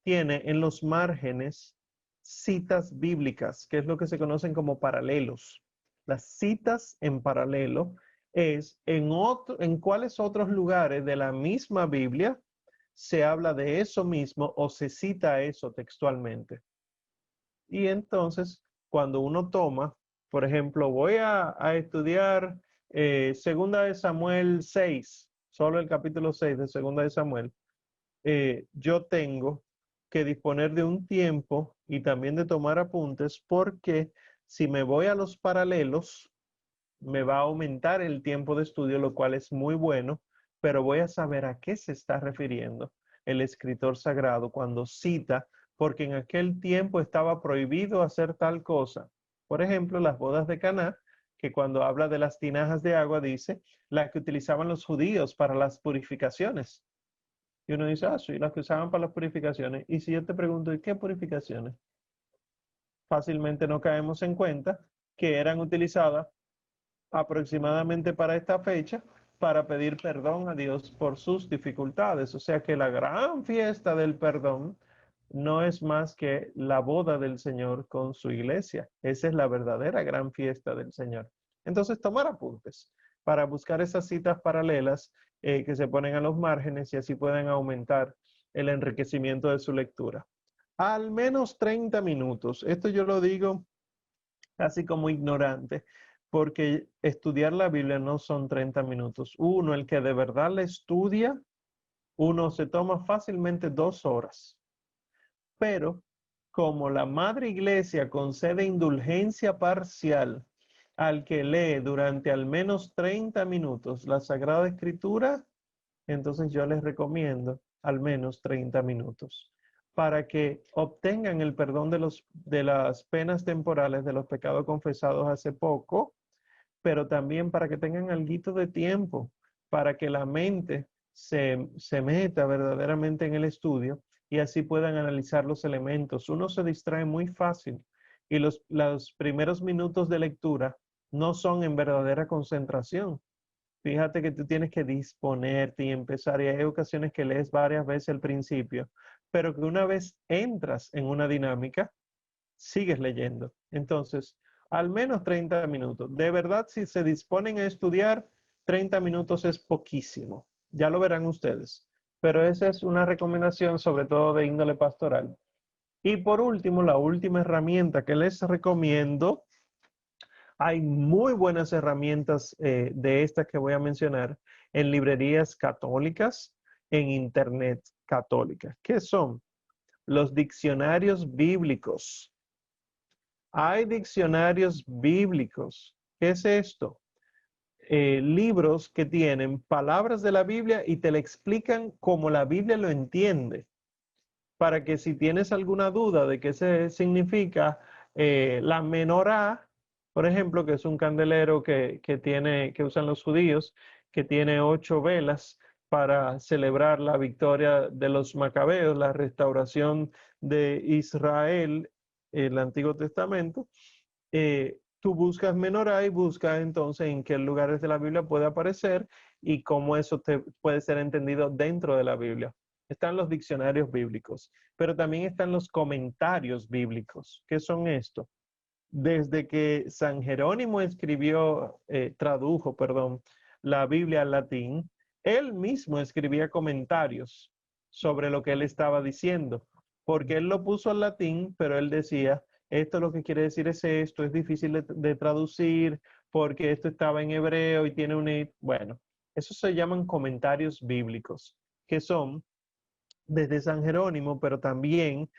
Speaker 1: tiene en los márgenes citas bíblicas, que es lo que se conocen como paralelos. Las citas en paralelo es en cuáles otros lugares de la misma Biblia se habla de eso mismo o se cita eso textualmente. Y entonces, cuando uno toma, por ejemplo, voy a estudiar Segunda de Samuel 6, solo el capítulo 6 de Segunda de Samuel, yo tengo que disponer de un tiempo y también de tomar apuntes porque si me voy a los paralelos, me va a aumentar el tiempo de estudio, lo cual es muy bueno, pero voy a saber a qué se está refiriendo el escritor sagrado cuando cita, porque en aquel tiempo estaba prohibido hacer tal cosa. Por ejemplo, las bodas de Caná, que cuando habla de las tinajas de agua dice las que utilizaban los judíos para las purificaciones. Y uno dice, ah, sí, las que usaban para las purificaciones. Y si yo te pregunto, ¿y qué purificaciones? Fácilmente no caemos en cuenta que eran utilizadas aproximadamente para esta fecha para pedir perdón a Dios por sus dificultades. O sea que la gran fiesta del perdón no es más que la boda del Señor con su iglesia. Esa es la verdadera gran fiesta del Señor. Entonces, tomar apuntes para buscar esas citas paralelas que se ponen a los márgenes y así pueden aumentar el enriquecimiento de su lectura. Al menos 30 minutos. Esto yo lo digo casi como ignorante, porque estudiar la Biblia no son 30 minutos. Uno, el que de verdad la estudia, uno se toma fácilmente 2 horas. Pero como la Madre Iglesia concede indulgencia parcial al que lee durante al menos 30 minutos la Sagrada Escritura, entonces yo les recomiendo al menos 30 minutos para que obtengan el perdón de las penas temporales de los pecados confesados hace poco, pero también para que tengan alguito de tiempo, para que la mente se meta verdaderamente en el estudio y así puedan analizar los elementos. Uno se distrae muy fácil y los primeros minutos de lectura no son en verdadera concentración. Fíjate que tú tienes que disponerte y empezar, y hay ocasiones que lees varias veces el principio, pero que una vez entras en una dinámica, sigues leyendo. Entonces, al menos 30 minutos. De verdad, si se disponen a estudiar, 30 minutos es poquísimo. Ya lo verán ustedes. Pero esa es una recomendación, sobre todo de índole pastoral. Y por último, la última herramienta que les recomiendo, hay muy buenas herramientas de estas que voy a mencionar en librerías católicas, en internet católica. ¿Qué son? Los diccionarios bíblicos. Hay diccionarios bíblicos. ¿Qué es esto? Libros que tienen palabras de la Biblia y te le explican como la Biblia lo entiende, para que si tienes alguna duda de qué se significa la menorá, por ejemplo, que es un candelero que usan los judíos, que tiene 8 velas para celebrar la victoria de los macabeos, la restauración de Israel, el Antiguo Testamento. Tú buscas menorá y buscas entonces en qué lugares de la Biblia puede aparecer y cómo eso puede ser entendido dentro de la Biblia. Están los diccionarios bíblicos, pero también están los comentarios bíblicos. ¿Qué son estos? Desde que San Jerónimo tradujo, perdón, la Biblia al latín, él mismo escribía comentarios sobre lo que él estaba diciendo, porque él lo puso al latín, pero él decía, esto lo que quiere decir es esto, es difícil de traducir, porque esto estaba en hebreo y tiene un... Bueno, eso se llaman comentarios bíblicos, que son desde San Jerónimo, pero también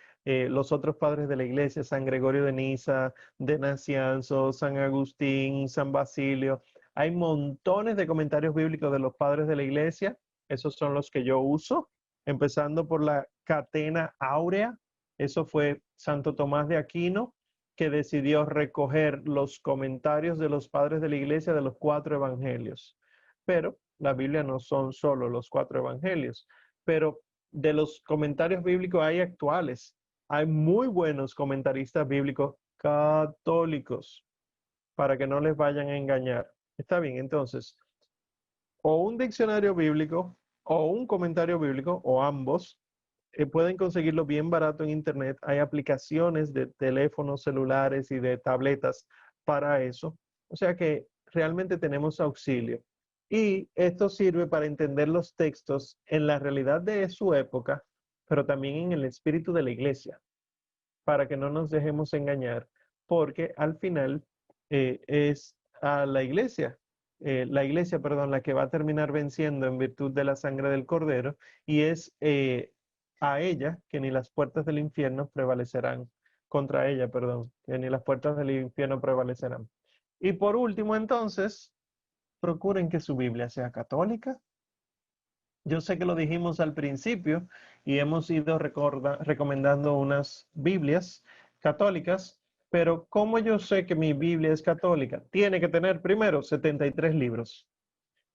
Speaker 1: los otros padres de la iglesia, San Gregorio de Niza, de Nacianzo, San Agustín, San Basilio. Hay montones de comentarios bíblicos de los padres de la iglesia. Esos son los que yo uso, empezando por la Catena Áurea. Eso fue Santo Tomás de Aquino, que decidió recoger los comentarios de los padres de la iglesia de los 4 evangelios. Pero la Biblia no son solo los 4 evangelios, pero de los comentarios bíblicos hay actuales. Hay muy buenos comentaristas bíblicos católicos para que no les vayan a engañar. Está bien, entonces, o un diccionario bíblico o un comentario bíblico o ambos pueden conseguirlo bien barato en internet. Hay aplicaciones de teléfonos celulares y de tabletas para eso. O sea que realmente tenemos auxilio. Y esto sirve para entender los textos en la realidad de su época, pero también en el espíritu de la iglesia, para que no nos dejemos engañar, porque al final es a la iglesia, perdón, la que va a terminar venciendo en virtud de la sangre del Cordero, y es a ella que ni las puertas del infierno prevalecerán, contra ella, perdón, que ni las puertas del infierno prevalecerán. Y por último, entonces, procuren que su Biblia sea católica. Yo sé que lo dijimos al principio y hemos ido recomendando unas Biblias católicas, pero ¿cómo yo sé que mi Biblia es católica? Tiene que tener primero 73 libros.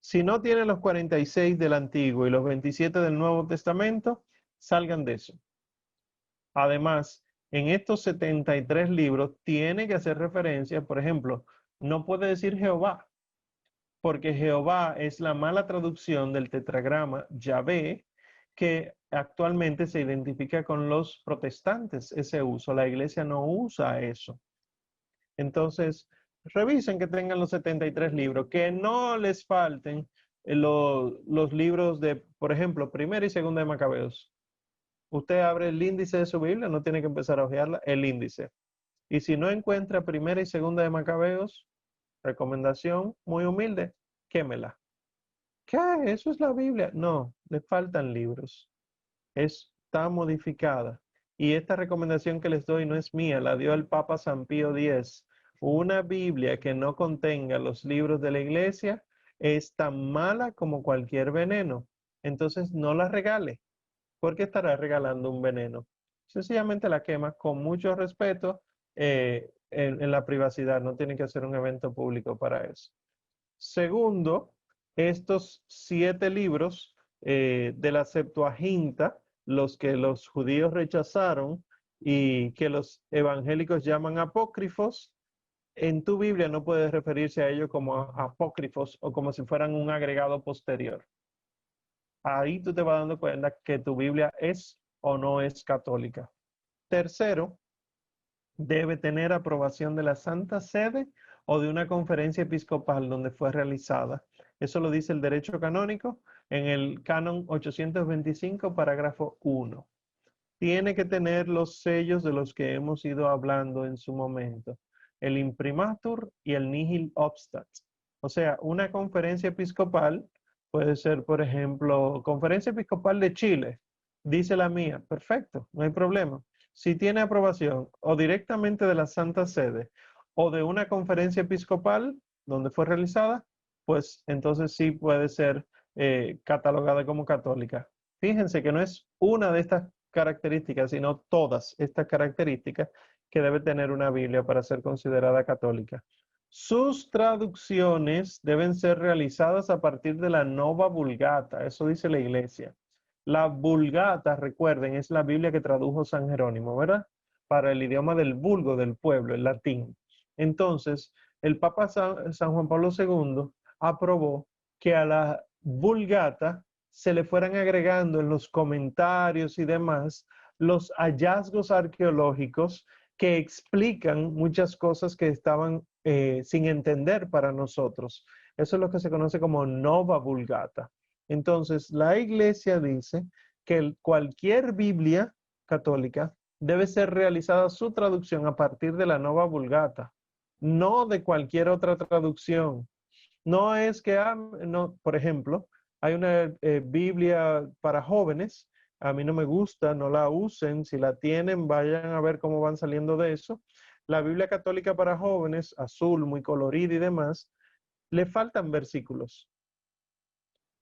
Speaker 1: Si no tiene los 46 del Antiguo y los 27 del Nuevo Testamento, salgan de eso. Además, en estos 73 libros tiene que hacer referencia, por ejemplo, no puede decir Jehová, porque Jehová es la mala traducción del tetragrama Yahvé, que actualmente se identifica con los protestantes, ese uso. La iglesia no usa eso. Entonces, revisen que tengan los 73 libros, que no les falten los libros de, por ejemplo, primera y segunda de Macabeos. Usted abre el índice de su Biblia, no tiene que empezar a hojearla, el índice. Y si no encuentra primera y segunda de Macabeos, recomendación muy humilde, quémela. ¿Qué? ¿Eso es la Biblia? No, le faltan libros. Está modificada. Y esta recomendación que les doy no es mía, la dio el Papa San Pío X. Una Biblia que no contenga los libros de la iglesia es tan mala como cualquier veneno. Entonces no la regale, porque estará regalando un veneno. Sencillamente la quema con mucho respeto en la privacidad. No tiene que hacer un evento público para eso. Segundo, estos 7 libros de la Septuaginta, los que los judíos rechazaron y que los evangélicos llaman apócrifos, en tu Biblia no puedes referirse a ellos como apócrifos o como si fueran un agregado posterior. Ahí tú te vas dando cuenta que tu Biblia es o no es católica. Tercero, debe tener aprobación de la Santa Sede o de una conferencia episcopal donde fue realizada. Eso lo dice el derecho canónico en el canon 825, parágrafo 1. Tiene que tener los sellos de los que hemos ido hablando en su momento, el imprimatur y el nihil obstat. O sea, una conferencia episcopal puede ser, por ejemplo, Conferencia Episcopal de Chile, dice la mía, perfecto, no hay problema. Si tiene aprobación o directamente de la Santa Sede o de una conferencia episcopal donde fue realizada, pues entonces sí puede ser catalogada como católica. Fíjense que no es una de estas características, sino todas estas características que debe tener una Biblia para ser considerada católica. Sus traducciones deben ser realizadas a partir de la Nova Vulgata, eso dice la iglesia. La Vulgata, recuerden, es la Biblia que tradujo San Jerónimo, ¿verdad? Para el idioma del vulgo, del pueblo, el latín. Entonces, el Papa San Juan Pablo II aprobó que a la Vulgata se le fueran agregando en los comentarios y demás los hallazgos arqueológicos que explican muchas cosas que estaban sin entender para nosotros. Eso es lo que se conoce como Nova Vulgata. Entonces, la iglesia dice que cualquier Biblia católica debe ser realizada su traducción a partir de la Nova Vulgata, no de cualquier otra traducción. No es que, no, por ejemplo, hay una Biblia para jóvenes, a mí no me gusta, no la usen, si la tienen, vayan a ver cómo van saliendo de eso. La Biblia católica para jóvenes, azul, muy colorida y demás, le faltan versículos.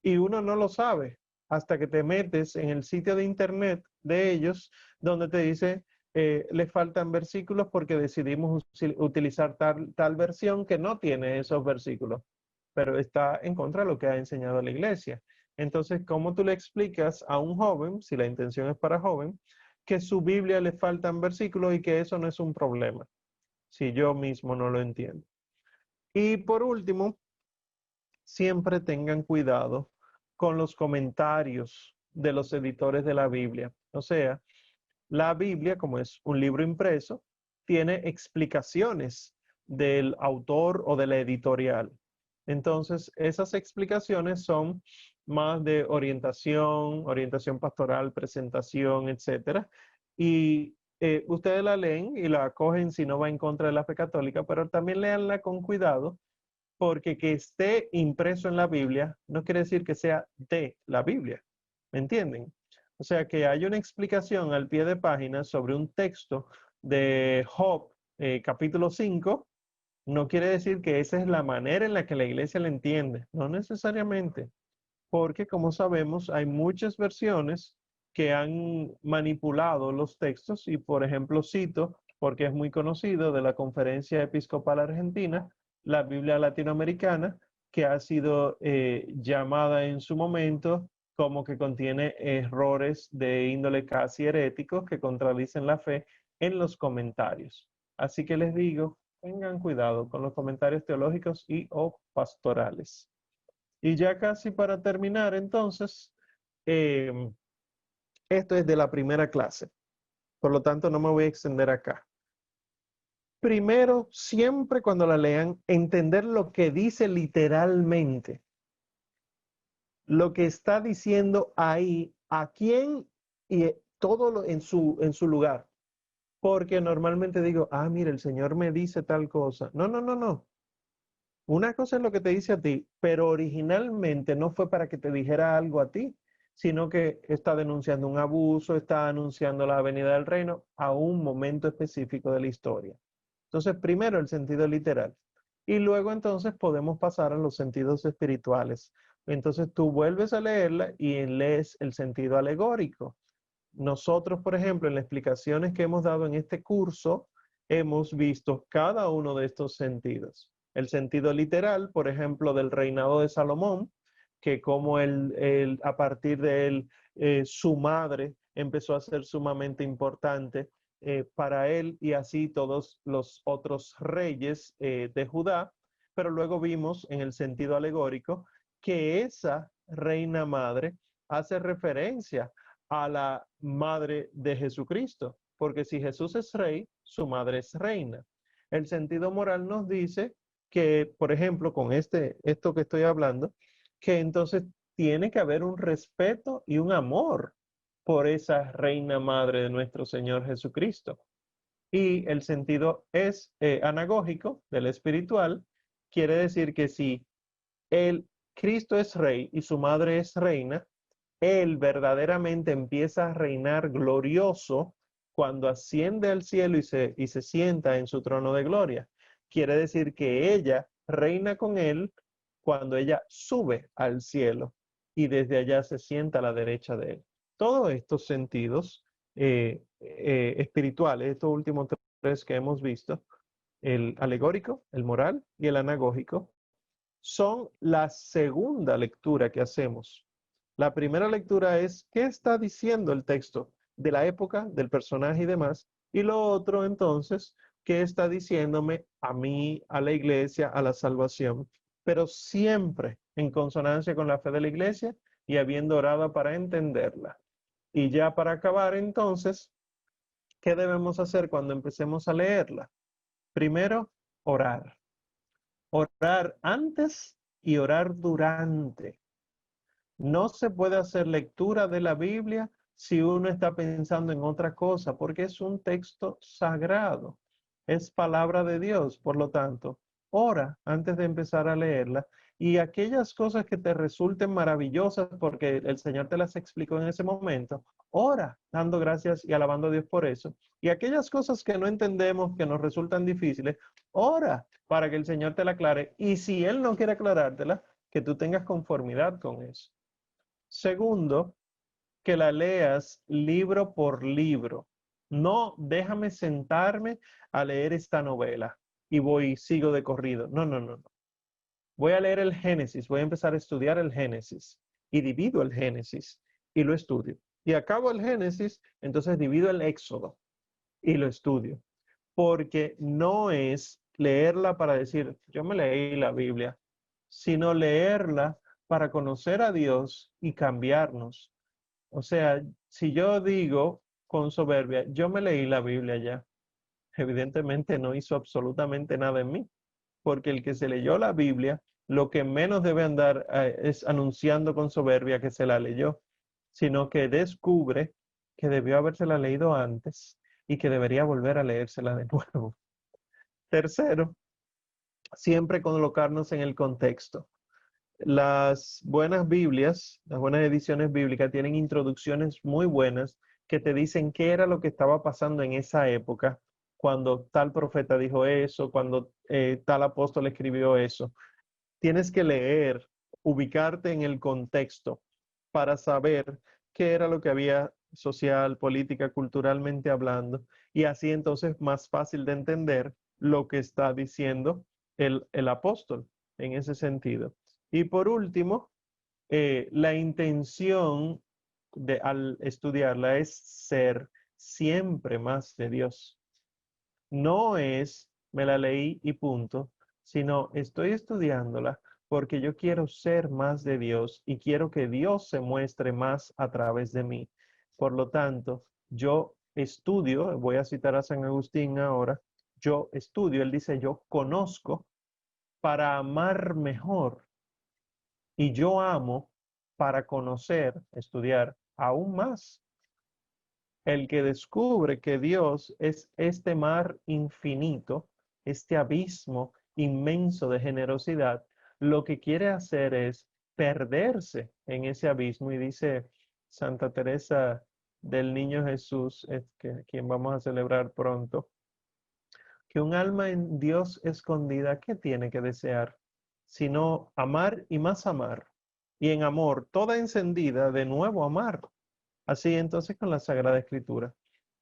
Speaker 1: Y uno no lo sabe hasta que te metes en el sitio de internet de ellos, donde te dice, le faltan versículos porque decidimos utilizar tal versión que no tiene esos versículos, pero está en contra de lo que ha enseñado la iglesia. Entonces, ¿cómo tú le explicas a un joven, si la intención es para joven, que su Biblia le faltan versículos y que eso no es un problema, si yo mismo no lo entiendo? Y por último, siempre tengan cuidado con los comentarios de los editores de la Biblia. O sea, la Biblia, como es un libro impreso, tiene explicaciones del autor o de la editorial. Entonces, esas explicaciones son más de orientación pastoral, presentación, etcétera. Y ustedes la leen y la acogen si no va en contra de la fe católica, pero también léanla con cuidado porque que esté impreso en la Biblia no quiere decir que sea de la Biblia. ¿Me entienden? O sea, que hay una explicación al pie de página sobre un texto de Job, capítulo 5, no quiere decir que esa es la manera en la que la iglesia la entiende. No necesariamente, porque como sabemos, hay muchas versiones que han manipulado los textos y, por ejemplo, cito, porque es muy conocido, de la Conferencia Episcopal Argentina, la Biblia latinoamericana, que ha sido llamada en su momento como que contiene errores de índole casi heréticos que contradicen la fe en los comentarios. Así que les digo, tengan cuidado con los comentarios teológicos y o pastorales. Y ya casi para terminar, entonces, esto es de la primera clase, por lo tanto no me voy a extender acá. Primero, siempre cuando la lean, entender lo que dice literalmente, lo que está diciendo ahí, a quién y todo en su lugar. Porque normalmente digo, mira, el Señor me dice tal cosa. No, no, no, no. Una cosa es lo que te dice a ti, pero originalmente no fue para que te dijera algo a ti, sino que está denunciando un abuso, está anunciando la venida del reino a un momento específico de la historia. Entonces, primero el sentido literal. Y luego entonces podemos pasar a los sentidos espirituales. Entonces tú vuelves a leerla y lees el sentido alegórico. Nosotros, por ejemplo, en las explicaciones que hemos dado en este curso, hemos visto cada uno de estos sentidos. El sentido literal, por ejemplo, del reinado de Salomón, que como a partir de él, su madre empezó a ser sumamente importante para él y así todos los otros reyes de Judá, pero luego vimos en el sentido alegórico que esa reina madre hace referencia a la madre de Jesucristo, porque si Jesús es rey, su madre es reina. El sentido moral nos dice que, por ejemplo, con esto que estoy hablando, que entonces tiene que haber un respeto y un amor por esa reina madre de nuestro Señor Jesucristo. Y el sentido es anagógico del espiritual, quiere decir que si el Cristo es rey y su madre es reina, él verdaderamente empieza a reinar glorioso cuando asciende al cielo y se sienta en su trono de gloria. Quiere decir que ella reina con él cuando ella sube al cielo y desde allá se sienta a la derecha de él. Todos estos sentidos espirituales, estos últimos tres que hemos visto, el alegórico, el moral y el anagógico, son la segunda lectura que hacemos. La primera lectura es qué está diciendo el texto de la época, del personaje y demás. Y lo otro entonces, qué está diciéndome a mí, a la iglesia, a la salvación. Pero siempre en consonancia con la fe de la iglesia y habiendo orado para entenderla. Y ya para acabar entonces, ¿qué debemos hacer cuando empecemos a leerla? Primero, orar. Orar antes y orar durante. No se puede hacer lectura de la Biblia si uno está pensando en otra cosa, porque es un texto sagrado, es palabra de Dios. Por lo tanto, ora antes de empezar a leerla, y aquellas cosas que te resulten maravillosas porque el Señor te las explicó en ese momento, ora dando gracias y alabando a Dios por eso. Y aquellas cosas que no entendemos, que nos resultan difíciles, ora para que el Señor te la aclare. Y si Él no quiere aclarártela, que tú tengas conformidad con eso. Segundo, que la leas libro por libro. No, déjame sentarme a leer esta novela y sigo de corrido. No, no, no, no. Voy a leer el Génesis, voy a empezar a estudiar el Génesis y divido el Génesis y lo estudio. Y acabo el Génesis, entonces divido el Éxodo y lo estudio. Porque no es leerla para decir, yo me leí la Biblia, sino leerla para conocer a Dios y cambiarnos. O sea, si yo digo con soberbia, yo me leí la Biblia ya, evidentemente no hizo absolutamente nada en mí, porque el que se leyó la Biblia, lo que menos debe andar es anunciando con soberbia que se la leyó, sino que descubre que debió habérsela leído antes y que debería volver a leérsela de nuevo. Tercero, siempre colocarnos en el contexto. Las buenas Biblias, las buenas ediciones bíblicas tienen introducciones muy buenas que te dicen qué era lo que estaba pasando en esa época, cuando tal profeta dijo eso, cuando tal apóstol escribió eso. Tienes que leer, ubicarte en el contexto para saber qué era lo que había social, política, culturalmente hablando, y así entonces más fácil de entender lo que está diciendo el apóstol en ese sentido. Y por último, la intención al estudiarla es ser siempre más de Dios. No es, me la leí y punto, sino estoy estudiándola porque yo quiero ser más de Dios y quiero que Dios se muestre más a través de mí. Por lo tanto, yo estudio, voy a citar a San Agustín ahora, yo estudio, él dice, yo conozco para amar mejor y yo amo para conocer, estudiar aún más. El que descubre que Dios es este mar infinito, este abismo inmenso de generosidad, lo que quiere hacer es perderse en ese abismo. Y dice Santa Teresa del Niño Jesús, quien vamos a celebrar pronto, que un alma en Dios escondida, ¿qué tiene que desear? Sino amar y más amar. Y en amor, toda encendida, de nuevo amar. Así entonces con la Sagrada Escritura,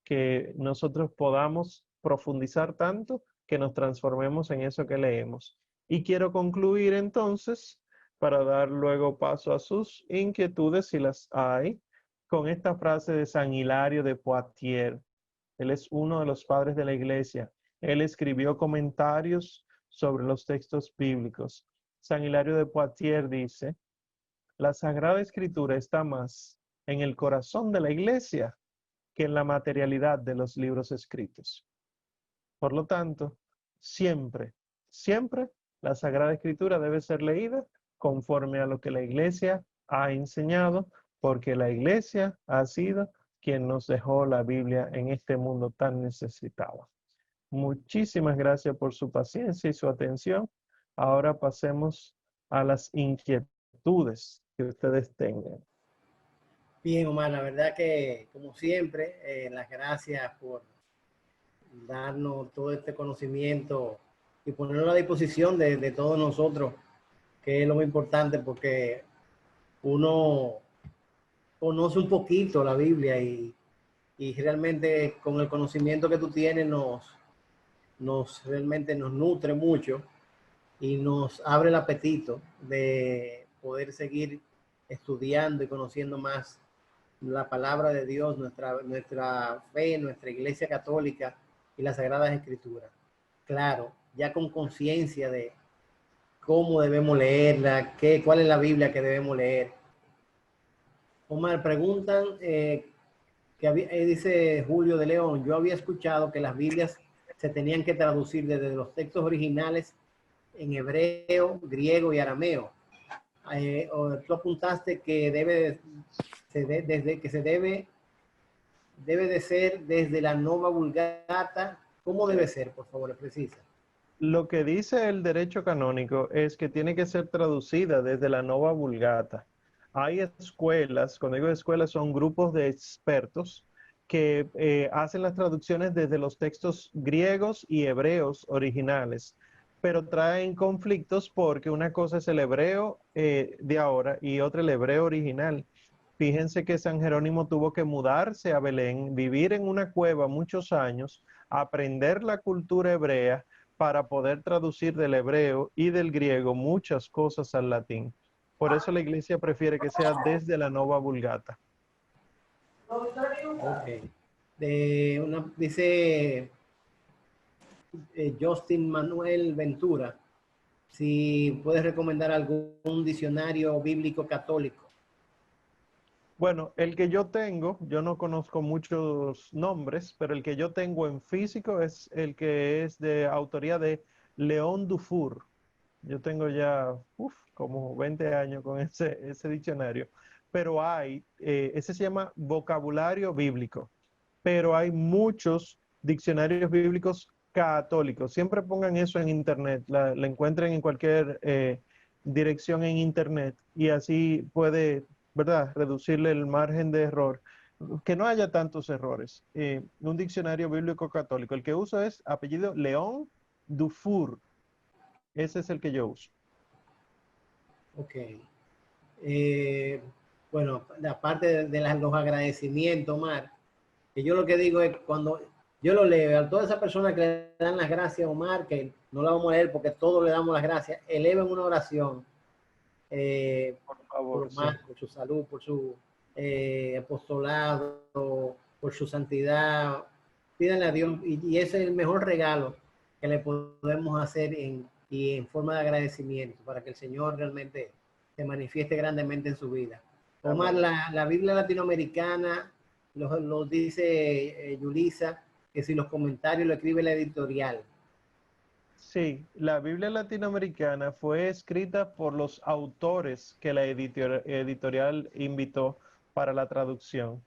Speaker 1: que nosotros podamos profundizar tanto que nos transformemos en eso que leemos. Y quiero concluir entonces, para dar luego paso a sus inquietudes, si las hay, con esta frase de San Hilario de Poitiers. Él es uno de los padres de la Iglesia. Él escribió comentarios sobre los textos bíblicos. San Hilario de Poitiers dice, la Sagrada Escritura está más en el corazón de la Iglesia que en la materialidad de los libros escritos. Por lo tanto, siempre, siempre la Sagrada Escritura debe ser leída conforme a lo que la Iglesia ha enseñado, porque la Iglesia ha sido quien nos dejó la Biblia en este mundo tan necesitado. Muchísimas gracias por su paciencia y su atención. Ahora pasemos a las inquietudes que ustedes tengan.
Speaker 2: Bien, Omar, la verdad que, como siempre, las gracias por darnos todo este conocimiento y ponerlo a disposición de todos nosotros, que es lo más importante, porque uno conoce un poquito la Biblia y realmente con el conocimiento que tú tienes realmente nos nutre mucho y nos abre el apetito de poder seguir estudiando y conociendo más la palabra de Dios, nuestra fe, nuestra Iglesia Católica y las Sagradas Escrituras. Claro, ya con conciencia de cómo debemos leerla, cuál es la Biblia que debemos leer. Omar, preguntan, dice Julio de León, yo había escuchado que las Biblias se tenían que traducir desde los textos originales en hebreo, griego y arameo. Tú apuntaste que debe de ser desde la Nova Vulgata. ¿Cómo debe ser? Por favor, precisa.
Speaker 1: Lo que dice el derecho canónico es que tiene que ser traducida desde la Nova Vulgata. Hay escuelas, cuando digo escuelas, son grupos de expertos que hacen las traducciones desde los textos griegos y hebreos originales, pero traen conflictos porque una cosa es el hebreo de ahora y otra el hebreo original. Fíjense que San Jerónimo tuvo que mudarse a Belén, vivir en una cueva muchos años, aprender la cultura hebrea para poder traducir del hebreo y del griego muchas cosas al latín. Por eso la iglesia prefiere que sea desde la Nova Vulgata.
Speaker 2: Ok. Dice Justin Manuel Ventura, si puedes recomendar algún diccionario bíblico católico.
Speaker 1: Bueno, el que yo tengo, yo no conozco muchos nombres, pero el que yo tengo en físico es el que es de autoría de León Dufour. Yo tengo ya como 20 años con ese diccionario, pero ese se llama vocabulario bíblico, pero hay muchos diccionarios bíblicos católicos. Siempre pongan eso en internet, la encuentren en cualquier dirección en internet y así puede, ¿verdad?, reducirle el margen de error. Que no haya tantos errores. Un diccionario bíblico católico. El que uso es apellido León Dufour. Ese es el que yo uso.
Speaker 2: Ok. Eh, bueno, aparte los agradecimientos, Omar, que yo lo que digo es cuando yo lo leo, a todas esas personas que le dan las gracias a Omar, que no la vamos a leer porque todos le damos las gracias, eleven una oración
Speaker 1: Por
Speaker 2: por
Speaker 1: favor, sí.
Speaker 2: Omar, por su salud, por su apostolado, por su santidad. Pídanle a Dios y ese es el mejor regalo que le podemos hacer y en forma de agradecimiento para que el Señor realmente se manifieste grandemente en su vida. Omar,
Speaker 1: Amén.
Speaker 2: la Biblia latinoamericana lo dice Yulisa, que si los comentarios lo escribe la editorial.
Speaker 1: Sí, la Biblia latinoamericana fue escrita por los autores que la editorial invitó para la traducción.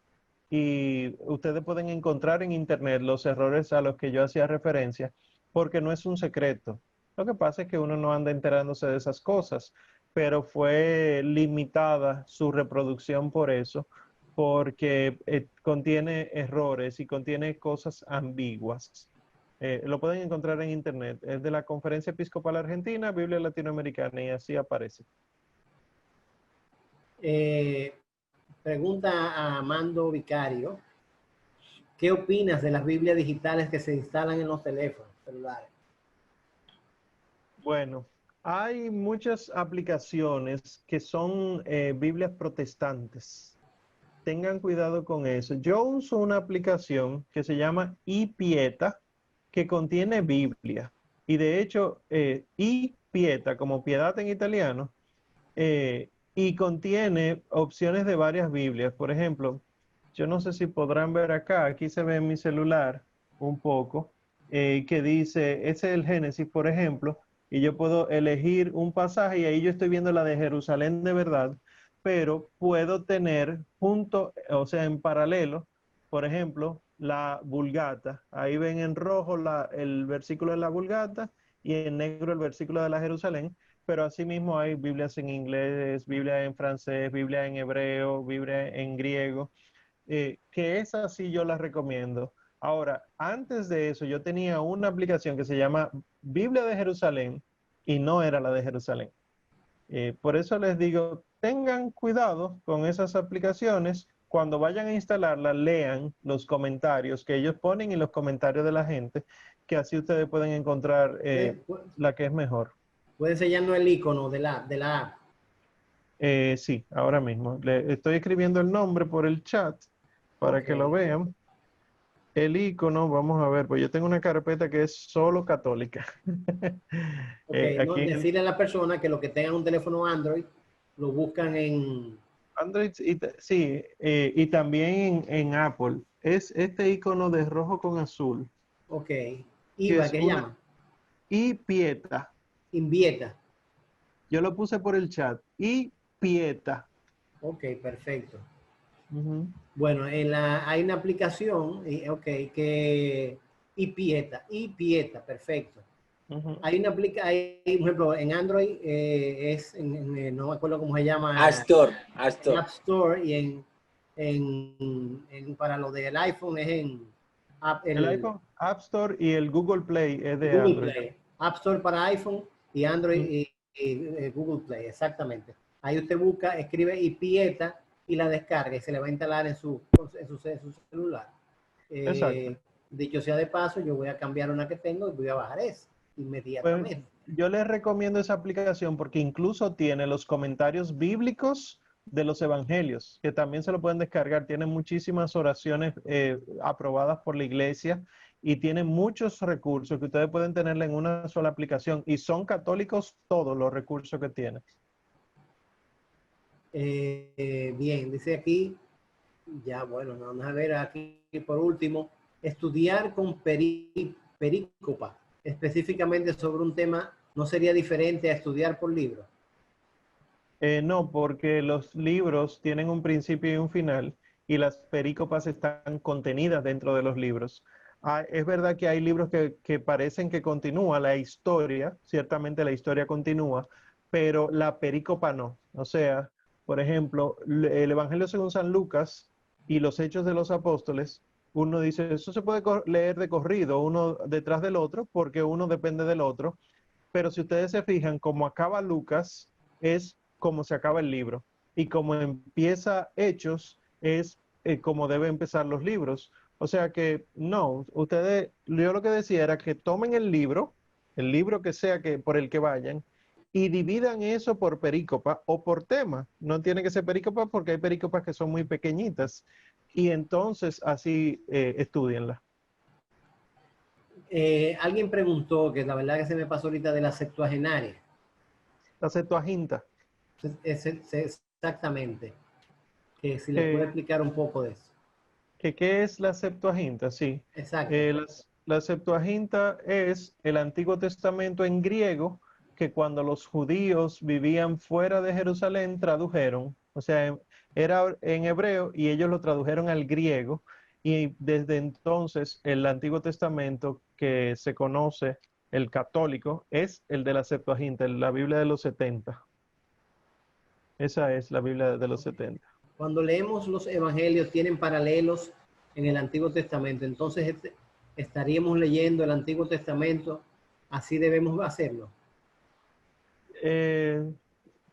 Speaker 1: Y ustedes pueden encontrar en internet los errores a los que yo hacía referencia, porque no es un secreto. Lo que pasa es que uno no anda enterándose de esas cosas, pero fue limitada su reproducción por eso, porque contiene errores y contiene cosas ambiguas. Lo pueden encontrar en internet. Es de la Conferencia Episcopal Argentina, Biblia Latinoamericana, y así aparece.
Speaker 2: Eh, Pregunta a Amando Vicario, ¿qué opinas de las Biblias digitales que se instalan en los teléfonos celulares?
Speaker 1: Bueno, hay muchas aplicaciones que son Biblias protestantes. Tengan cuidado con eso. Yo uso una aplicación que se llama iPieta, que contiene Biblia. Y de hecho, iPieta, como piedad en italiano, y contiene opciones de varias Biblias. Por ejemplo, yo no sé si podrán ver acá, aquí se ve en mi celular un poco, que dice, ese es el Génesis, por ejemplo, y yo puedo elegir un pasaje y ahí yo estoy viendo la de Jerusalén de verdad, pero puedo tener junto, o sea, en paralelo, por ejemplo, la Vulgata. Ahí ven en rojo el versículo de la Vulgata y en negro el versículo de la Jerusalén, pero asimismo hay Biblias en inglés, Biblia en francés, Biblia en hebreo, Biblia en griego, que esas sí yo las recomiendo. Ahora, antes de eso, yo tenía una aplicación que se llama Biblia de Jerusalén y no era la de Jerusalén. Por eso les digo, tengan cuidado con esas aplicaciones. Cuando vayan a instalarlas, lean los comentarios que ellos ponen y los comentarios de la gente, que así ustedes pueden encontrar la que es mejor.
Speaker 2: Puede enseñarnos el icono de la app.
Speaker 1: Sí, ahora mismo. Le estoy escribiendo el nombre por el chat para
Speaker 2: Ok.
Speaker 1: que lo vean. El icono, vamos a ver, pues yo tengo una carpeta que es solo católica.
Speaker 2: Ok, no,
Speaker 1: Aquí en
Speaker 2: decirle a la persona que los que tengan un teléfono Android lo buscan en,
Speaker 1: Android, sí, y también en Apple. Es este icono de rojo con azul,
Speaker 2: ok,
Speaker 1: que
Speaker 2: IVA,
Speaker 1: es
Speaker 2: que se
Speaker 1: una
Speaker 2: llama,
Speaker 1: y pieta.
Speaker 2: Invieta.
Speaker 1: Yo lo puse por el chat. Y pieta.
Speaker 2: Ok, perfecto.
Speaker 1: Ujú.
Speaker 2: Bueno, hay una aplicación, ok, que Ipieta, perfecto.
Speaker 1: Ujú.
Speaker 2: hay, por ejemplo, en Android no me acuerdo cómo se llama,
Speaker 3: App Store, App
Speaker 2: en
Speaker 3: Store.
Speaker 2: App Store, y para lo del iPhone es
Speaker 1: El
Speaker 2: el
Speaker 1: iPhone App Store y el Google Play es de
Speaker 2: Google
Speaker 1: Android.
Speaker 2: Play. App Store para iPhone y Android
Speaker 1: Mm.
Speaker 2: y Google Play, exactamente. Ahí usted busca, escribe Ipieta y la descarga y se le va a instalar en su celular.
Speaker 1: Exacto.
Speaker 2: Dicho sea de paso, yo voy a cambiar una que tengo y voy a bajar esa
Speaker 1: Pues
Speaker 2: inmediatamente.
Speaker 1: yo les recomiendo esa aplicación porque incluso tiene los comentarios bíblicos de los evangelios, que también se lo pueden descargar. Tiene muchísimas oraciones aprobadas por la iglesia y tiene muchos recursos que ustedes pueden tenerla en una sola aplicación. Y son católicos todos los recursos que tiene.
Speaker 2: Bien, dice aquí, ya bueno, vamos a ver aquí por último, estudiar con perícopa, específicamente sobre un tema, ¿no sería diferente a estudiar por libro?
Speaker 1: No, porque los libros tienen un principio y un final y las perícopas están contenidas dentro de los libros. Es verdad que hay libros que parecen que continúa la historia, ciertamente la historia continúa, pero la perícopa no. O sea, por ejemplo, el Evangelio según San Lucas y los Hechos de los Apóstoles, uno dice, eso se puede leer de corrido, uno detrás del otro, porque uno depende del otro, pero si ustedes se fijan, como acaba Lucas, es como se acaba el libro. Y como empieza Hechos, es como deben empezar los libros. O sea que no, ustedes, yo lo que decía era que tomen el libro que sea que por el que vayan, y dividan eso por perícopa o por tema. No tiene que ser perícopa porque hay perícopas que son muy pequeñitas. Y entonces así estudienla.
Speaker 2: Alguien preguntó, que la verdad que se me pasó ahorita, de la Septuagenaria.
Speaker 1: La Septuaginta.
Speaker 2: Exactamente. Que si le puede
Speaker 1: Eh,
Speaker 2: explicar un poco de eso.
Speaker 1: ¿Qué es la Septuaginta? Sí.
Speaker 2: Exacto.
Speaker 1: La Septuaginta es el Antiguo Testamento en griego que cuando los judíos vivían fuera de Jerusalén tradujeron. O sea, era en hebreo y ellos lo tradujeron al griego. Y desde entonces el Antiguo Testamento que se conoce, el católico, es el de la Septuaginta, la Biblia de los 70. Esa es la Biblia de los 70.
Speaker 2: Cuando leemos los evangelios, tienen paralelos en el Antiguo Testamento. Entonces, estaríamos leyendo el Antiguo Testamento, así debemos hacerlo.
Speaker 1: Eh,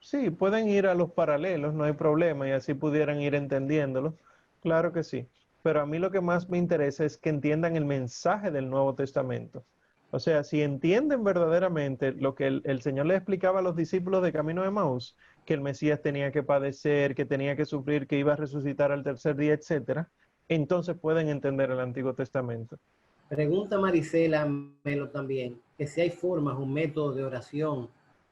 Speaker 1: Sí, pueden ir a los paralelos, no hay problema, y así pudieran ir entendiéndolo. Claro que sí. Pero a mí lo que más me interesa es que entiendan el mensaje del Nuevo Testamento. O sea, si entienden verdaderamente lo que el Señor le explicaba a los discípulos de Camino de Maús, que el Mesías tenía que padecer, que tenía que sufrir, que iba a resucitar al tercer día, etcétera, entonces pueden entender el Antiguo Testamento.
Speaker 2: Pregunta Marisela Melo también, que si hay formas o métodos de oración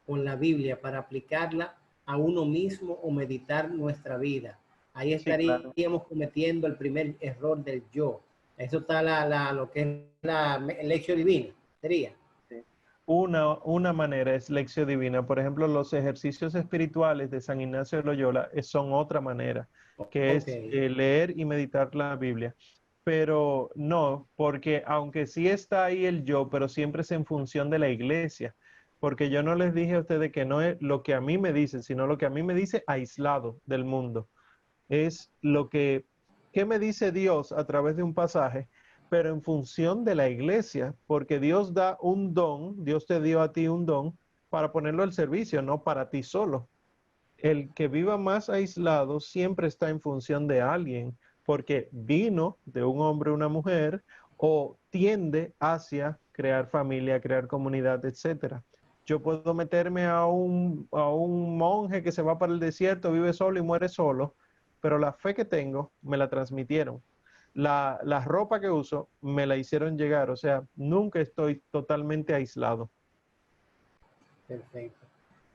Speaker 2: con la Biblia para aplicarla a uno mismo o meditar nuestra vida. Ahí
Speaker 1: Sí, claro.
Speaker 2: estaríamos cometiendo el primer error del yo. Eso está lo que es la lección divina, sería.
Speaker 1: Una manera es lección divina. Por ejemplo, los ejercicios espirituales de San Ignacio de Loyola son otra manera, que
Speaker 2: Ok.
Speaker 1: es leer y meditar la Biblia. Pero no, porque aunque sí está ahí el yo, pero siempre es en función de la iglesia. Porque yo no les dije a ustedes que no es lo que a mí me dicen, sino lo que a mí me dice aislado del mundo. Es lo que, ¿qué me dice Dios a través de un pasaje? Pero en función de la iglesia, porque Dios da un don, Dios te dio a ti un don para ponerlo al servicio, no para ti solo. El que viva más aislado siempre está en función de alguien, porque vino de un hombre o una mujer o tiende hacia crear familia, crear comunidad, etcétera. Yo puedo meterme a un monje que se va para el desierto, vive solo y muere solo, pero la fe que tengo me la transmitieron. La ropa que uso me la hicieron llegar, o sea, nunca estoy totalmente aislado.
Speaker 2: Perfecto.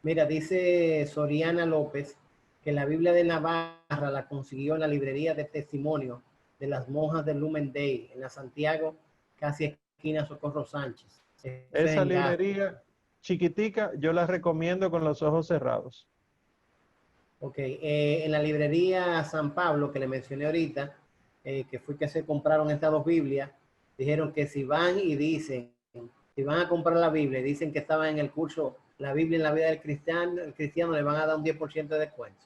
Speaker 2: Mira, dice Soriana López que la Biblia de Navarra la consiguió en la librería de testimonio de las monjas de Lumen Day, en la Santiago, casi esquina Socorro Sánchez. Eso es
Speaker 1: Esa
Speaker 2: en Gas.
Speaker 1: librería chiquitica, yo la recomiendo con los ojos cerrados.
Speaker 2: Ok, en la librería San Pablo, que le mencioné ahorita, que fue que se compraron estas dos Biblias, dijeron que si van y dicen si van a comprar la Biblia y dicen que estaban en el curso La Biblia en la vida del cristiano, el cristiano le van a dar un 10% de descuento.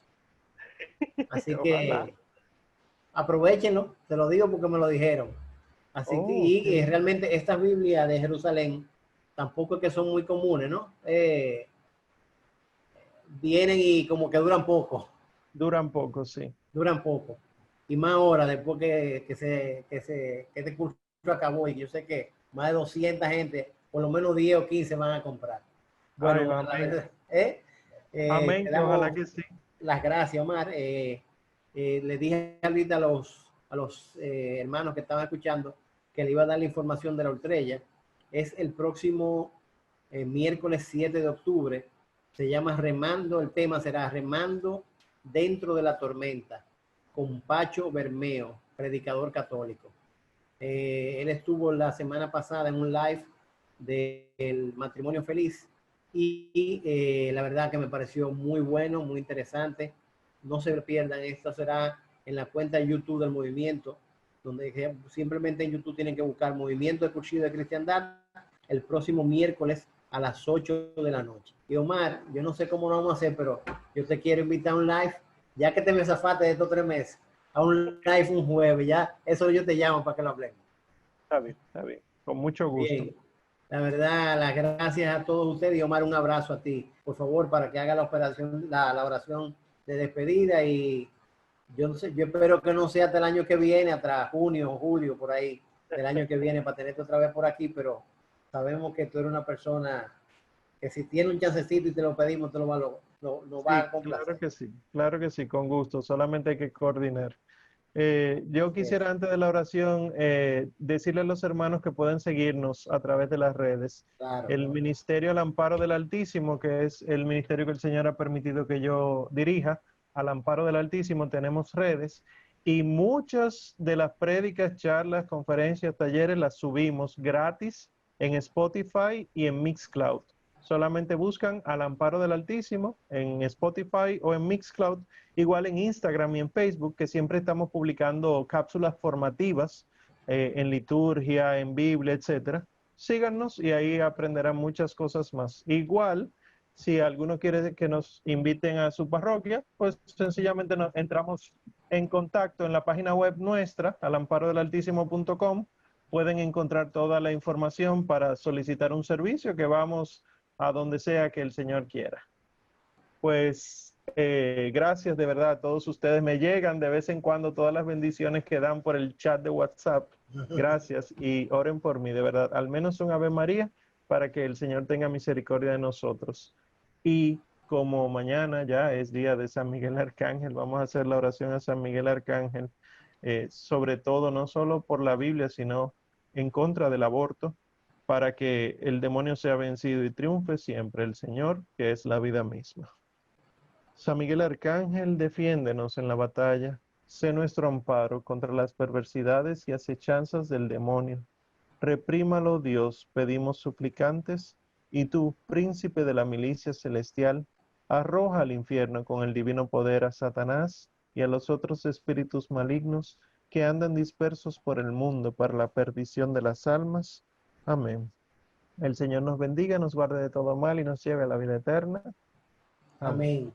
Speaker 2: Así
Speaker 1: Ojalá.
Speaker 2: que aprovechenlo, te lo digo porque me lo dijeron. Así que,
Speaker 1: Oh, qué bien.
Speaker 2: realmente estas Biblias de Jerusalén tampoco es que son muy comunes, ¿no? Vienen y como que
Speaker 1: Duran poco, sí.
Speaker 2: duran poco. Y más ahora, después que este curso acabó, y yo sé que más de 200 gente, por lo menos 10 o 15 van a comprar.
Speaker 1: Bueno,
Speaker 2: Omar, la
Speaker 1: amén.
Speaker 2: verdad,
Speaker 1: Amén,
Speaker 2: te
Speaker 1: que ojalá
Speaker 2: damos
Speaker 1: que sí.
Speaker 2: las gracias, Omar. Le dije ahorita a los hermanos que estaban escuchando que le iba a dar la información de la ultrella. Es el próximo miércoles 7 de octubre. Se llama Remando, el tema será Remando dentro de la tormenta, con Pacho Bermeo, predicador católico. Él estuvo la semana pasada en un live del matrimonio feliz y la verdad que me pareció muy bueno, muy interesante. No se pierdan, esto será en la cuenta de YouTube del movimiento, donde simplemente en YouTube tienen que buscar Movimiento de Cursillo de Cristiandad el próximo miércoles a las 8 de la noche. Y Omar, yo no sé cómo lo vamos a hacer, pero yo te quiero invitar a un live, ya que te me zafaste de estos 3 meses, a un live un jueves, ya, eso yo te llamo para que lo hablemos.
Speaker 1: Está bien, está bien. Con mucho gusto.
Speaker 2: Bien, la verdad, las gracias a todos ustedes y Omar, un abrazo a ti. Por favor, para que haga la operación, la oración de despedida y yo no sé, yo espero que no sea hasta el año que viene, hasta junio o julio, por ahí, del año que viene, para tenerte otra vez por aquí, pero sabemos que tú eres una persona que si tiene un chancecito y te lo pedimos, te lo va, lo va
Speaker 1: Sí,
Speaker 2: a complacer.
Speaker 1: claro que sí, con gusto. Solamente hay que coordinar. Yo
Speaker 2: Así es,
Speaker 1: quisiera antes de la oración decirle a los hermanos que pueden seguirnos a través de las redes.
Speaker 2: claro.
Speaker 1: El Ministerio al Amparo del Altísimo, que es el ministerio que el Señor ha permitido que yo dirija, al Amparo del Altísimo tenemos redes y muchas de las prédicas, charlas, conferencias, talleres las subimos gratis en Spotify y en Mixcloud. Solamente buscan al Amparo del Altísimo en Spotify o en Mixcloud. Igual en Instagram y en Facebook, que siempre estamos publicando cápsulas formativas en liturgia, en Biblia, etcétera. Síganos y ahí aprenderán muchas cosas más. Igual, si alguno quiere que nos inviten a su parroquia, pues sencillamente nos entramos en contacto en la página web nuestra, alamparodelaltísimo.com. Pueden encontrar toda la información para solicitar un servicio que vamos a donde sea que el Señor quiera. Pues gracias de verdad a todos ustedes. Me llegan de vez en cuando todas las bendiciones que dan por el chat de WhatsApp. Gracias y oren por mí, de verdad. Al menos un Ave María para que el Señor tenga misericordia de nosotros. Y como mañana ya es día de San Miguel Arcángel, vamos a hacer la oración a San Miguel Arcángel, sobre todo no solo por la Biblia, sino en contra del aborto, para que el demonio sea vencido y triunfe siempre el Señor, que es la vida misma. San Miguel Arcángel, defiéndenos en la batalla, sé nuestro amparo contra las perversidades y acechanzas del demonio. Reprímalo, Dios, pedimos suplicantes, y tú, príncipe de la milicia celestial, arroja al infierno con el divino poder a Satanás y a los otros espíritus malignos que andan dispersos por el mundo para la perdición de las almas. Amén. El Señor nos bendiga, nos guarde de todo mal y nos lleve a la vida eterna. Amén.
Speaker 2: Amén.